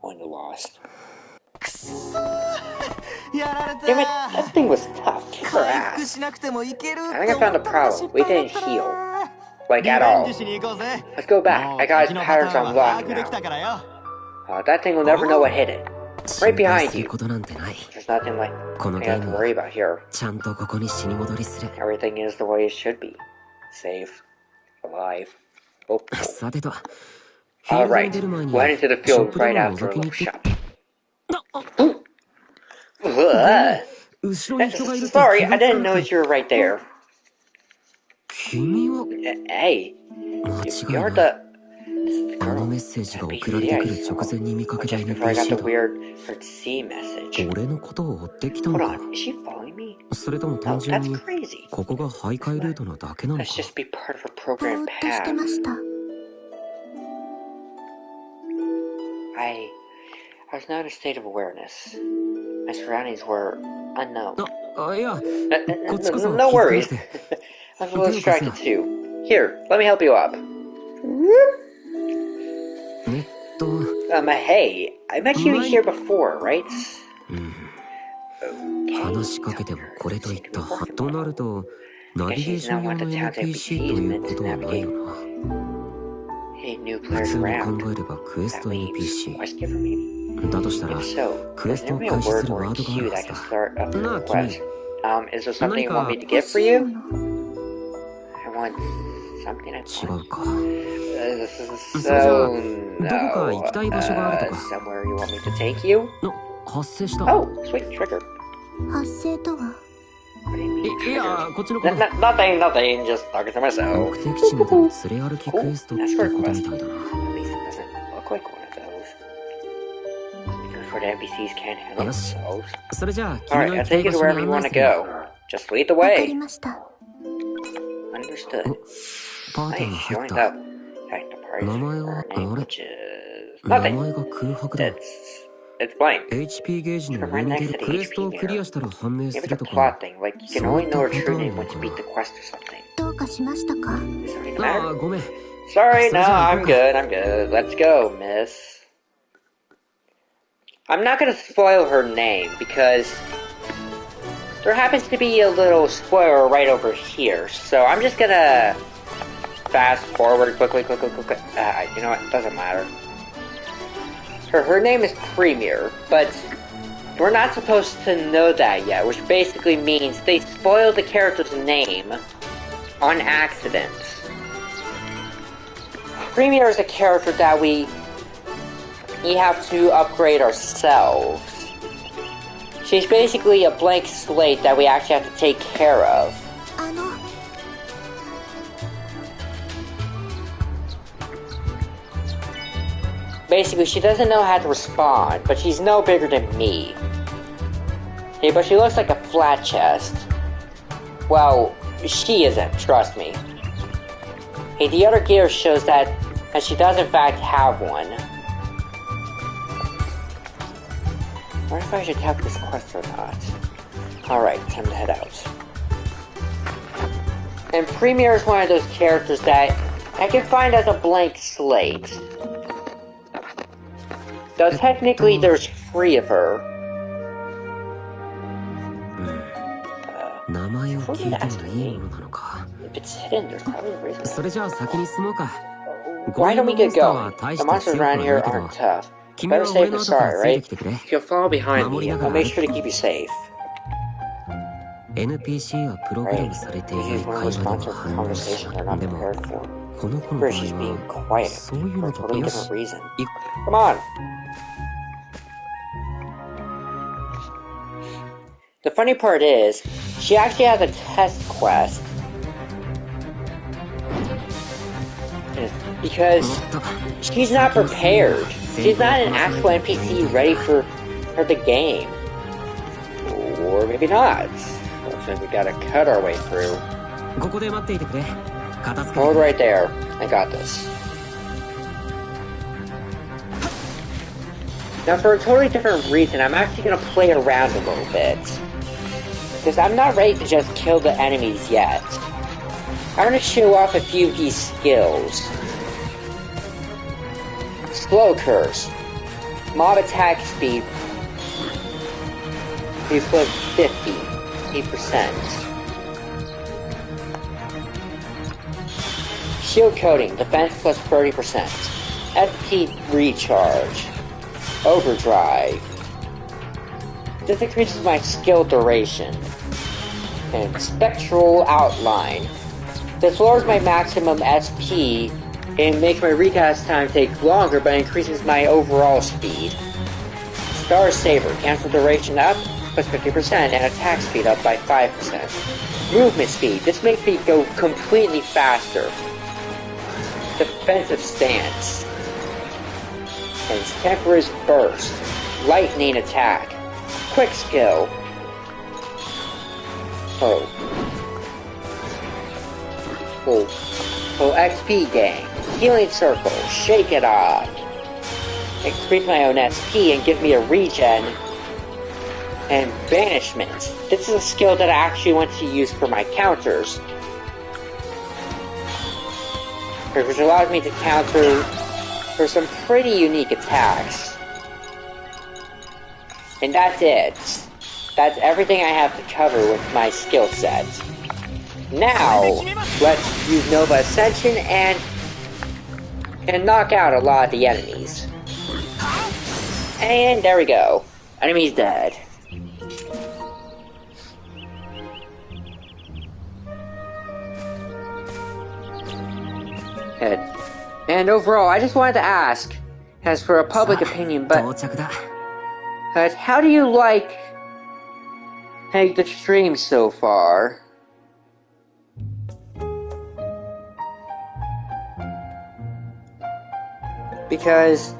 when you lost. Damn it, that thing was tough. Kick her ass. I think I found a problem. We didn't heal. Like, at all. Let's go back. I got his patterns unlocked now. That thing will never know what hit it. Right behind you. There's nothing like I have to worry about here. Everything is the way it should be. Safe. Alive. Oh. Alright, went into the field right after a little shot. Sorry, I didn't notice you were right there. Hey, you're the girl. I just before I got the weird C message. Hold on, is she following me? No, that's crazy. Let's just be part of a program path. I was not in a state of awareness. My surroundings were unknown. No worries. I was a little distracted too. Here, let me help you up. Hey, I met you here before, right? She's not one of the town's NPCs meant to navigate new players around. That means quest giver maybe? If so, is there a word or a cue that can start up the quest? Is there something you want me to get for you? I want something I want. Somewhere you want me to take you? Oh, sweet, trigger. What do you mean, trigger? Nothing, just talking to myself. Cool, that's for a quest. At least it doesn't look like one of those. For the NPCs can't handle themselves. Alright, I'll take you to wherever you want to go. Just lead the way. Understood. Nice, joined up. Fact, the party's name, which is nothing. It's blank. From right next to the HP mirror. Maybe it's a plot thing, like you can only know her true name once you beat the quest or something. Is something the matter? Sorry, no, I'm good. Let's go, miss. I'm not gonna spoil her name, because there happens to be a little spoiler right over here, so I'm just gonna fast forward quickly. You know what, it doesn't matter. Her name is Premier, but we're not supposed to know that yet, which basically means they spoiled the character's name on accident. Premier is a character that we have to upgrade ourselves. She's basically a blank slate that we actually have to take care of. Basically, she doesn't know how to respond, but she's no bigger than me. Hey, but she looks like a flat chest. Well, she isn't, trust me. Hey, the other gear shows that And she does in fact have one. I wonder if I should have this quest or not. Alright, time to head out. And Premier is one of those characters that I can find as a blank slate. Though technically there's 3 of her. If it's hidden, there's probably a reason. Why don't we get going? The monsters around here aren't tough. Better safe than sorry, right? If you'll follow behind me, I'll make sure to keep you safe. Right. This is one of those monster conversations we're not prepared for. Where she's being quiet for a totally different reason. Come on! The funny part is, she actually has a test quest. Because she's not prepared. She's not an actual NPC ready for the game. Or maybe not. Looks like we gotta cut our way through. Hold right there. I got this. Now for a totally different reason, I'm actually gonna play around a little bit. Because I'm not ready to just kill the enemies yet. I want to show off a few of these skills. Slow curse. Mob attack speed. We put 50%. Shield coating. Defense plus 30%. FP recharge. Overdrive. This increases my skill duration. And spectral outline. This lowers my maximum SP and makes my recast time take longer, but increases my overall speed. Star Saber, cancel duration up, plus 50%, and attack speed up by 5%. Movement speed, this makes me go completely faster. Defensive stance. And Temper's burst. Lightning attack. Quick skill. Oh, XP gain. Healing circle. Shake it off. Increase my own SP and give me a regen. And banishment. This is a skill that I actually want to use for my counters. Which allows me to counter for some pretty unique attacks. And that's it. That's everything I have to cover with my skill set. Now, let's use Nova Ascension and knock out a lot of the enemies. And there we go. Enemy's dead. And overall, I just wanted to ask, as for a public opinion, but how do you like the stream so far? Because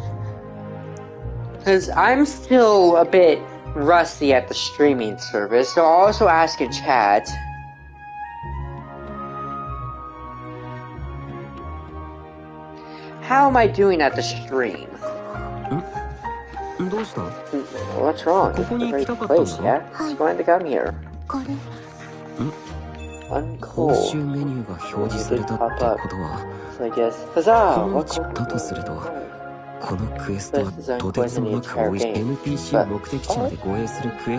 I'm still a bit rusty at the streaming service, so I'll also ask in chat. How am I doing at the stream? What's wrong? It's a great place, yeah? It's going to come here. Uncool. You did pop up. So I guess, huzzah! Welcome. This is unquestioned the entire game, but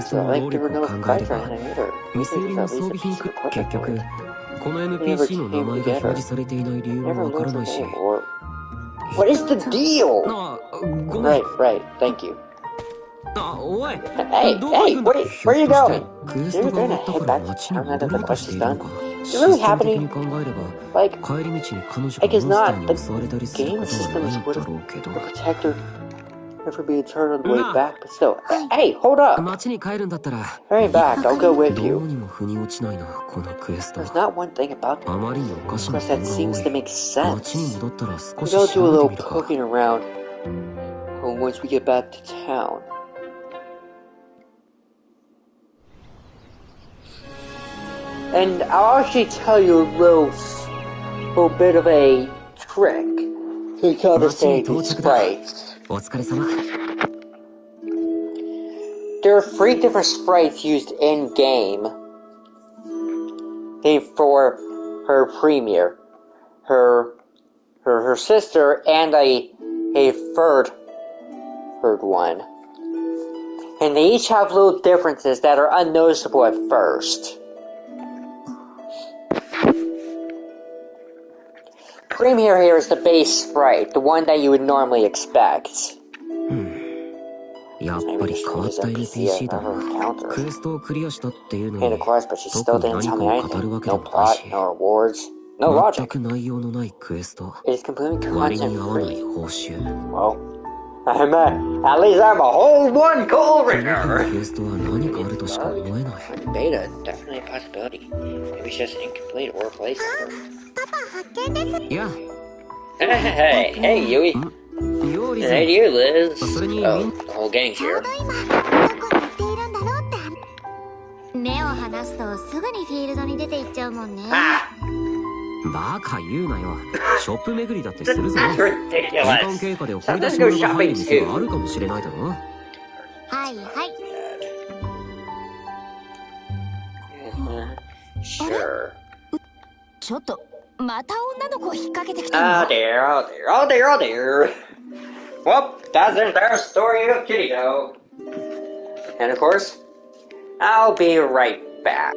so I like there were no fights or anything either. This is at least a piece of equipment for it. We never came together. Never learned the name, or what is the deal? Right, thank you. Hey, where are you going? You're gonna head back to town now that the quest is done? Is it really happening? Like it's not. The game system is would have protected her from being turned on the way back, but still. Hey, hold up! Hurry back, I'll go with you. There's not one thing about the quest that seems to make sense. We'll do a little poking around once we get back to town. And I'll actually tell you a little bit of a trick. who conversate with sprites. お疲れ様。 There are 3 different sprites used in game for her premier, her sister, and a third one. And they each have little differences that are unnoticeable at first. Premier here is the base sprite, the one that you would normally expect. やっぱり変わった NPC だな。クエストをクリアしたっていうのに、 And of course, but she 特 still に didn't 何 tell me かを語るわ anything. けで No もないし、 plot, no rewards, no 全 logic. く内容のないクエスト。 It is completely 割に content 合わない free. 報酬。 Well, at least I'm a whole one gold この子の ringer. クエストは何かあるとしか思えない。 Beta, definitely a possibility. Maybe it's just incomplete or replaced. いや、 Hey, Yui. ヨーリ Hey to ズ you, Liz. So then you Oh, mean- the whole gang's here. 目を離すとすぐにフィールドに出て行っちゃうもんね。 Ah, バカ言うなよ。ショップ巡りだってするぞ。 that's 時間 ridiculous. 経過で掘り出し物が入る店があるかもしれないだろ。はいはい。 Sure. ちょっとまた女の子を引っ掛けてきた Oh の？ dear, oh dear, oh dear, oh dear. Well, that's their story of Kirito. And of course, I'll be right back.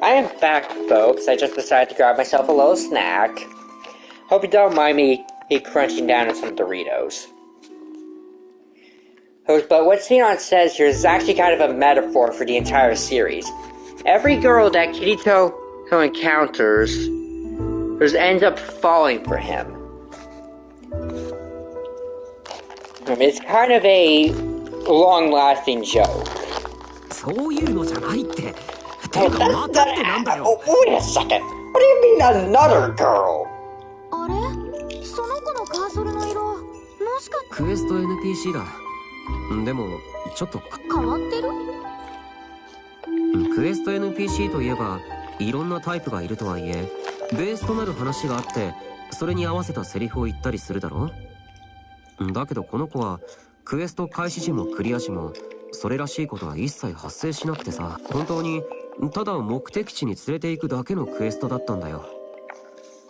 I am back, folks. I just decided to grab myself a little snack. Hope you don't mind me crunching down on some Doritos. But what Xenon says here is actually kind of a metaphor for the entire series. Every girl that Kirito encounters ends up falling for him. It's kind of a long-lasting joke. そういうのじゃないって。てかまたってなんだよ。 Wait a second. What do you mean another girl? あれ？その子のカーソルの色、もしかクエスト NPC だ。でもちょっと変わってる？クエスト NPC といえばいろんなタイプがいるとはいえ、ベースとなる話があってそれに合わせたセリフを言ったりするだろ。だけどこの子はクエスト開始時もクリア時もそれらしいことは一切発生しなくてさ、本当にただ目的地に連れて行くだけのクエストだったんだよ。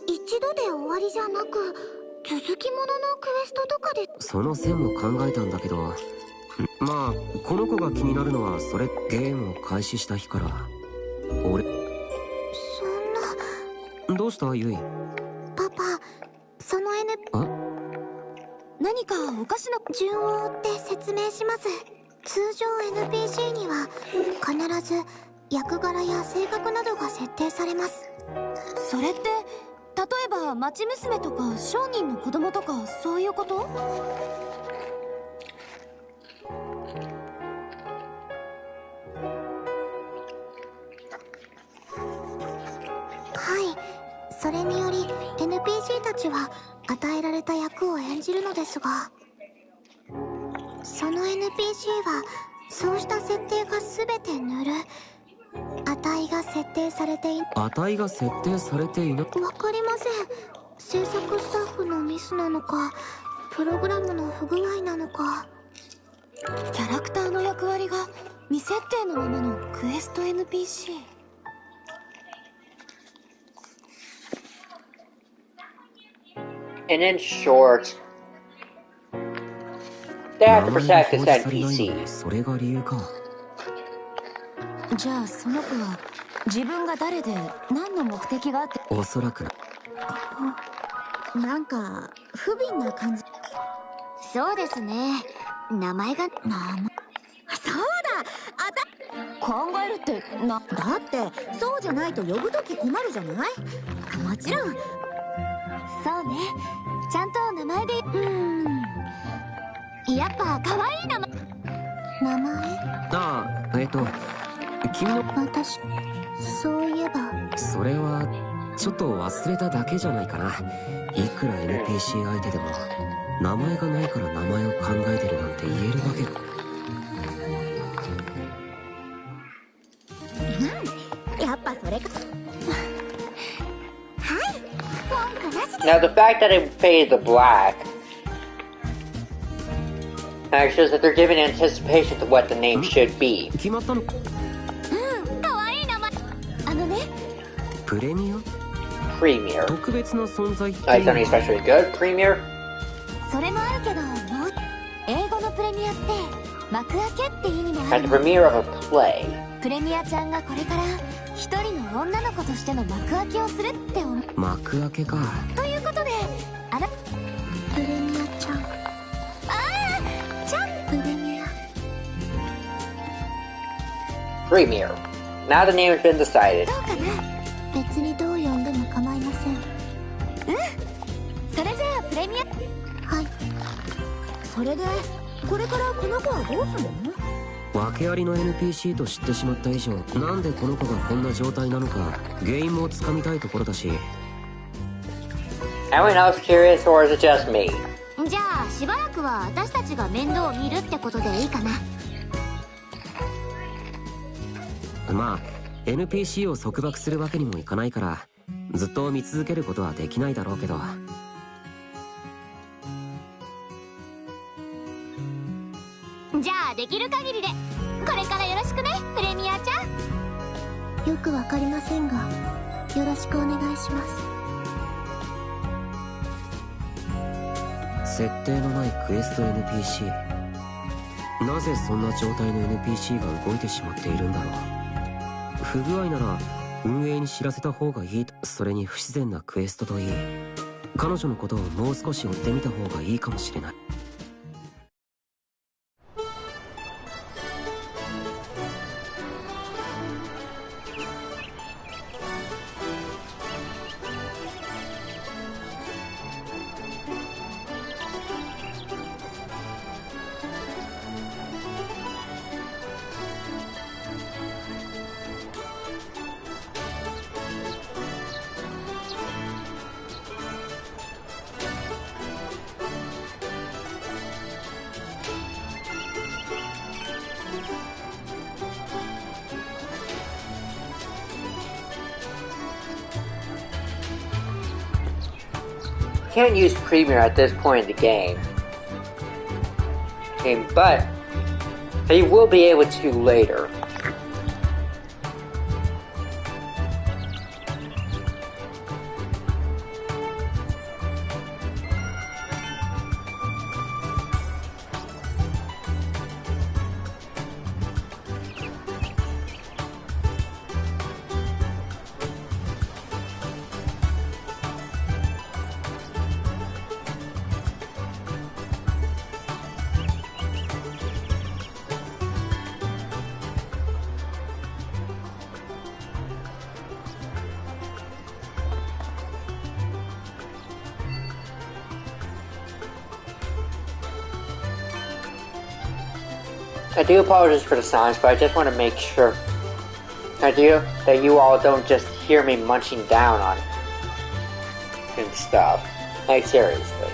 一度で終わりじゃなく続きもののクエストとかで。その線も考えたんだけど、まあこの子が気になるのはそれ。ゲームを開始した日から俺。そんな。どうしたユイ？パパ、その N 何かおかしな順を追って説明します。通常 NPC には必ず役柄や性格などが設定されます。それって例えば町娘とか商人の子供とかそういうこと？はい、それにより NPC たちは与えられた役を演じるのですが、その NPC はそうした設定が全て塗る値が設定されてい値が設定されていな。わかりません。制作スタッフのミスなのかプログラムの不具合なのか。キャラクターの役割が未設定のままのクエスト NPC。 And in short, they have to protect this NPC. それが理由か。じゃあその子は自分が誰で何の目的があって。おそらくな。なんか不憫な感じ。そうですね。名前がそうだ。えるってだってそうじゃないと呼ぶとき困るじゃない。もちろん。そうね、ちゃんと名前で。やっぱ可愛い名前。ああ、君の。私、そういえば。それはちょっと忘れただけじゃないかな。いくら NPC 相手でも名前がないから名前を考えてるなんて言えるわけが。やっぱそれか。はい、文句なしで。 Now the fact that it faded to black shows that they're giving anticipation to what the name should be. 決まったの？可愛い名前。プレミア？ Premier. 特別な存在って。Is something especially good? Premier? それもあるけど、もう英語のプレミアって幕開けって意味もあ At る the の。 premiere of a play. プレミアちゃんがこれから一人の女の子としての幕開けをするって思う。幕開けか。ということで、プレミアちゃん。ああ、ちゃんプレミア。Premier. Now the name has been decided. どうかな。別にどう呼んでも構いません。それじゃあプレミア。はい。それでこれからこの子はどうするの？訳ありの NPC と知ってしまった以上、なんでこの子がこんな状態なのか原因もつかみたいところだし。 Anyone else curious, or is it just me? じゃあしばらくは私たちが面倒を見るってことでいいかな。まあ NPC を束縛するわけにもいかないからずっと見続けることはできないだろうけど。じゃあできる限りでこれからよろしくね、プレミアちゃん。よくわかりませんがよろしくお願いします。設定のないクエスト NPC。 なぜそんな状態の NPC が動いてしまっているんだろう。不具合なら運営に知らせた方がいい。それに不自然なクエストといい、彼女のことをもう少し追ってみた方がいいかもしれない。Can't use Premier at this point in the game. But you will be able to later. I do apologize for the sounds, but I just want to make sure that you all don't just hear me munching down on and stuff. Like, seriously.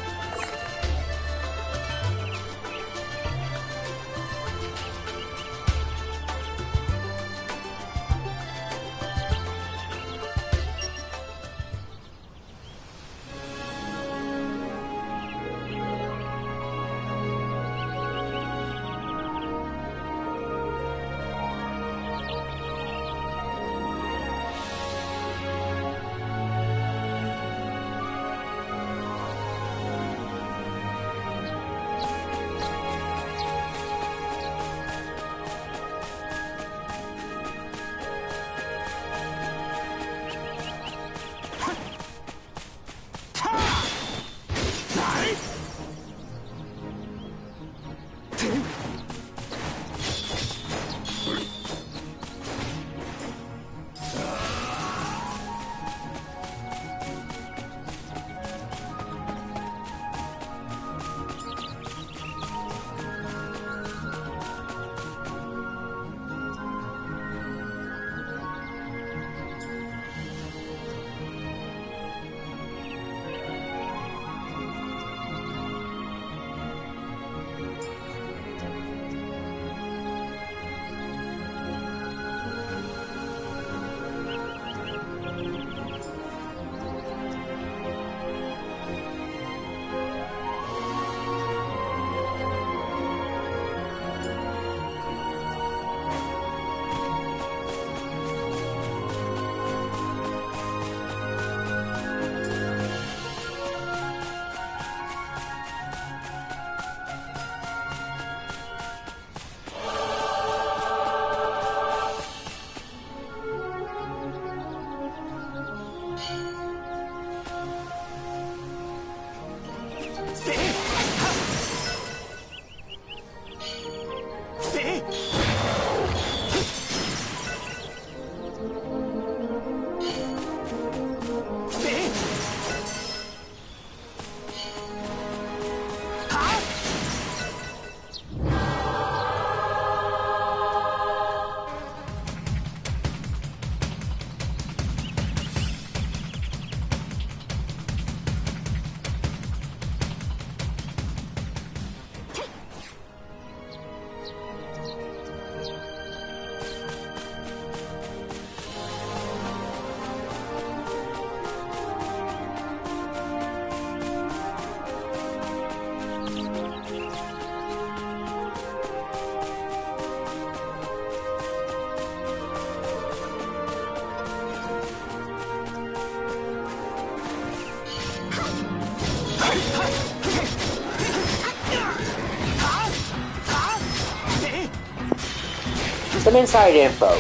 Some inside info.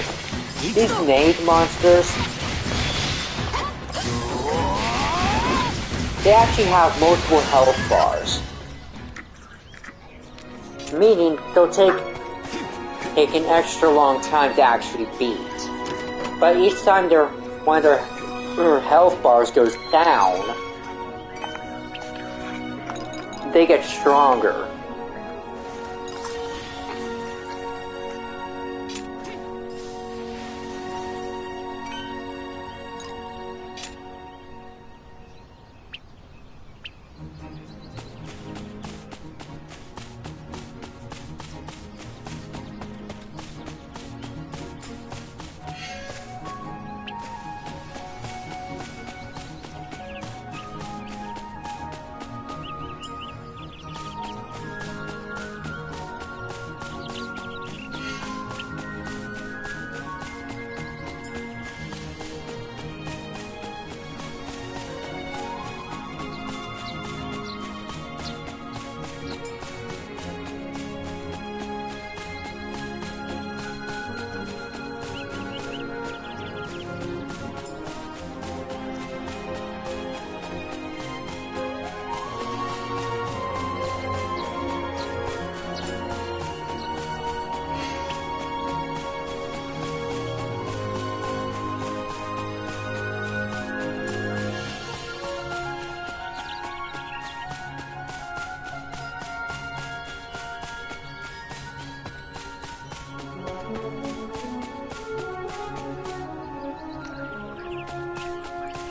These nade monsters, they actually have multiple health bars. Meaning they'll take an extra long time to actually beat. But each time one of their health bars goes down, they get stronger.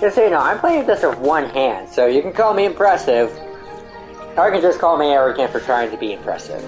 Just so you know, I'm playing this with one hand, so you can call me impressive, or you can just call me arrogant for trying to be impressive.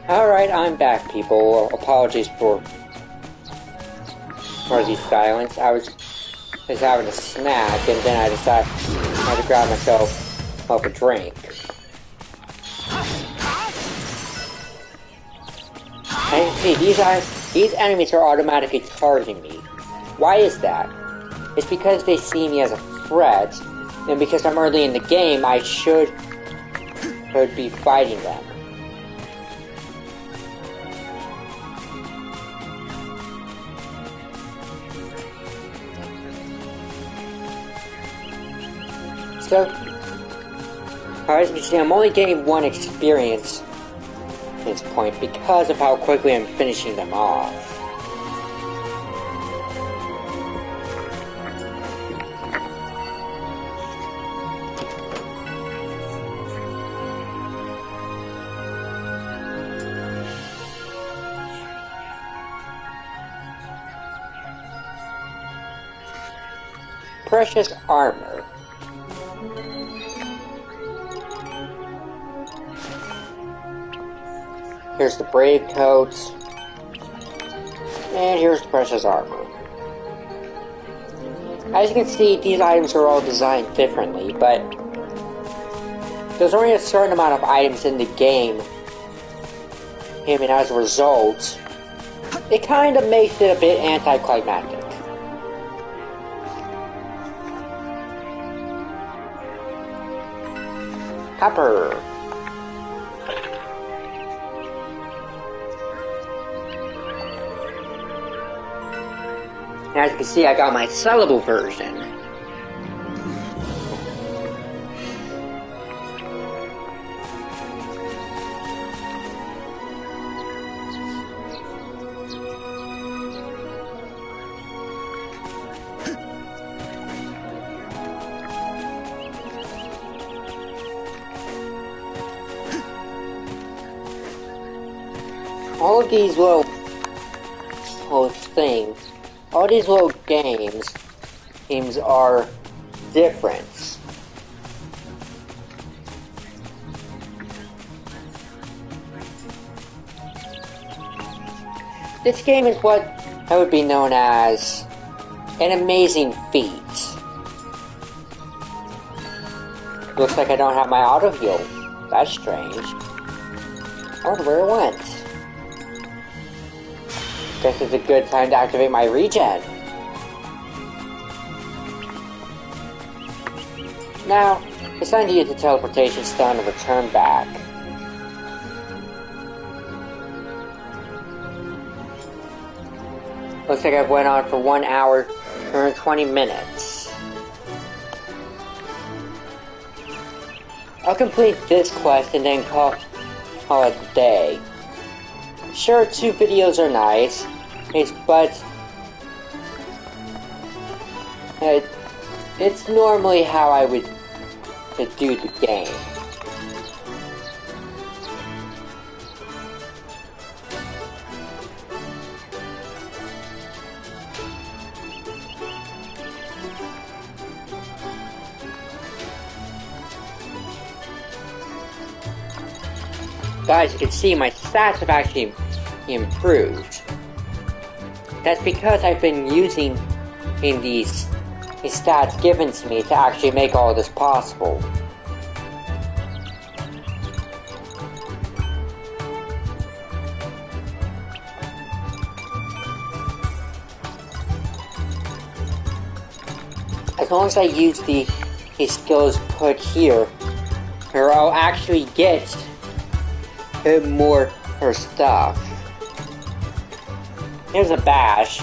Alright, I'm back, people. Apologies for the silence. I was just having a snack, and then I decided I had to grab myself up a drink. And you see, these enemies are automatically targeting me. Why is that? It's because they see me as a threat, and because I'm early in the game, I should be fighting them. So, as you can see, I'm only getting one experience at this point because of how quickly I'm finishing them off. Precious armor. Here's the brave coat, and here's the precious armor. As you can see, these items are all designed differently, but there's only a certain amount of items in the game, and as a result, it kind of makes it a bit anticlimactic. Hopper. As you can see, I got my sellable version. All of these little things, all these little games are different. This game is what I would be known as an amazing feat. Looks like I don't have my auto heal. That's strange. I wonder where it went. Guess it's a good time to activate my regen. Now, it's time to use the teleportation stone to return back. Looks like I've went on for 1 hour and 20 minutes. I'll complete this quest and then call it a day. Sure, 2 videos are nice, but it's normally how I would do the game. Guys, you can see my stats have actually improved. That's because I've been using these stats given to me to actually make all this possible. As long as I use the skills put here, or I'll actually get more stuff. Here's a bash,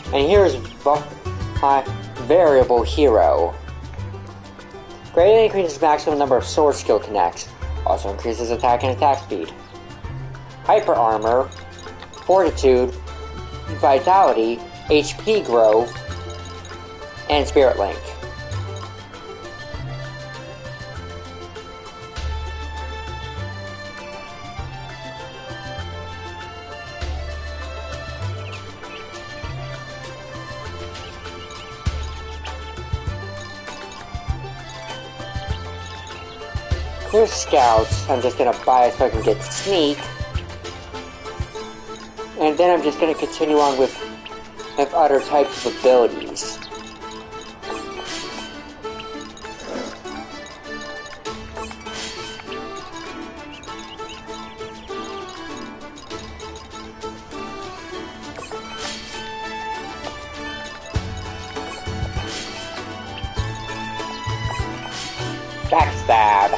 and here's my variable hero. Greatly increases maximum number of sword skill connects, also increases attack and attack speed. Hyper armor, fortitude, vitality, HP growth, and spirit link. Here's Scouts. I'm just gonna buy it so I can get Sneak. And then I'm just gonna continue on with other types of abilities. Backstab.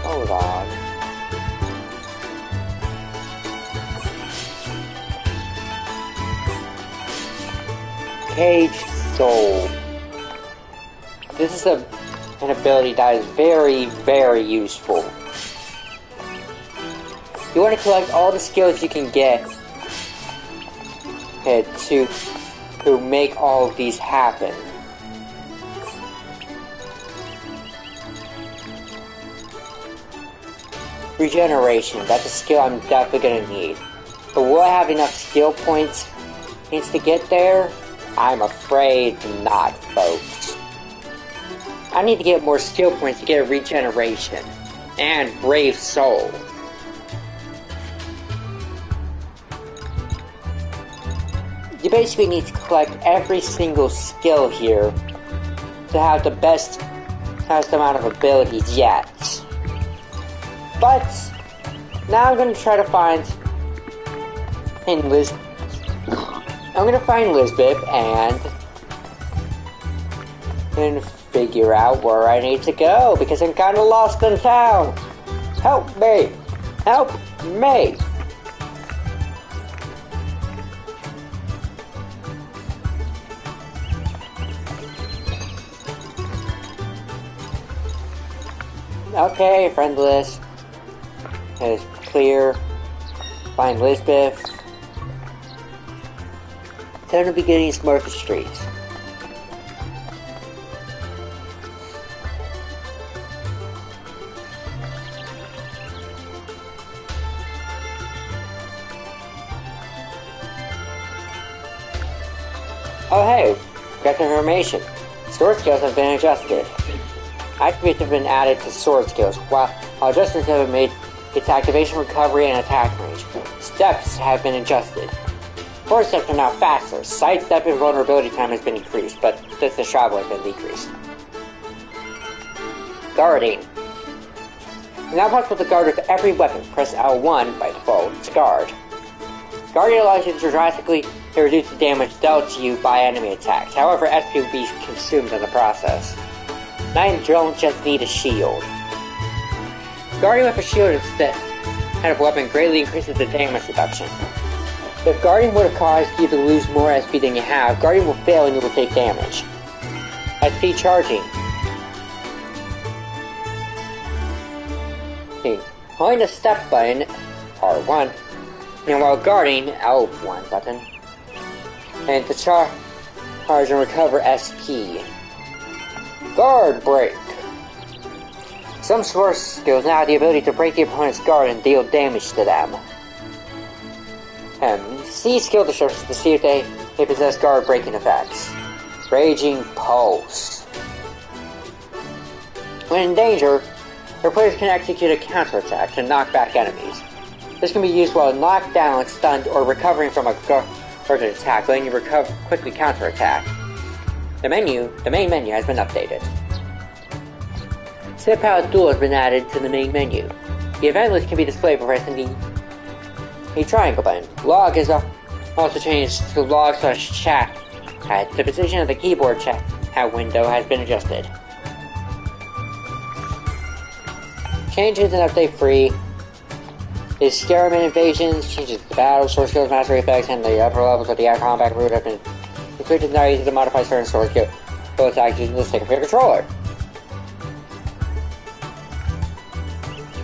Hold on. Cage Soul. This is an ability that is very, very useful. You want to collect all the skills you can get to make all of these happen. Regeneration, that's a skill I'm definitely gonna need. But will I have enough skill points to get there? I'm afraid not, folks. I need to get more skill points to get a regeneration. And Brave Soul. You basically need to collect every single skill here to have the best amount of abilities yet. But now I'm gonna try to find I'm gonna find Lisbeth and figure out where I need to go because I'm kinda lost in town. Help me! Help me! Okay, friend list is clear. Find Lisbeth. Time to beginning Market Street. Oh hey, got the information. Sword skills have been adjusted. Attributes have been added to sword skills, while adjustments have been made its activation, recovery, and attack range. Steps have been adjusted. Forward steps are now faster. Sidestep and vulnerability time has been increased, but distance travel has been decreased. Guarding. It's now possible to guard with every weapon. Press L1 by default to guard. Guarding allows you to drastically reduce the damage dealt to you by enemy attacks. However, SP will be consumed in the process. Now you don't just need a shield. Guarding with a shield instead of weapon greatly increases the damage reduction. If guarding would have caused you to lose more SP than you have, guarding will fail and you will take damage. SP charging. Holding the step button, R1, and while guarding, L1 button, and to charge and recover SP. Guard break. Some sword skills now have the ability to break the opponent's guard and deal damage to them. See skill descriptions to see if they possess guard breaking effects. Raging Pulse. When in danger, your players can execute a counterattack to knock back enemies. This can be used while knocked down, stunned, or recovering from a guarded attack, letting you quickly counterattack. The main menu has been updated. Set Power Duel has been added to the main menu. The event list can be displayed by pressing the triangle button. Log is also changed to log/chat. The position of the keyboard chat window has been adjusted. Changes and update free. The Scarman invasions, changes to the battle, sword skills, mastery effects, and the upper levels of the combat route have been included. Now easy to modify certain sword skill attacks using the stick of your controller.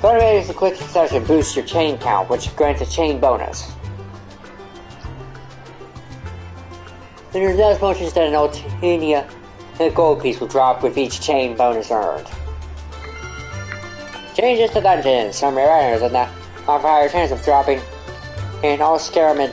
Automatic is a quick succession boosts your chain count, which grants a chain bonus. Then there's no motions that an Ultinia and a gold piece will drop with each chain bonus earned. Changes to dungeons. Some rare items and now offer higher chance of dropping in all Scarman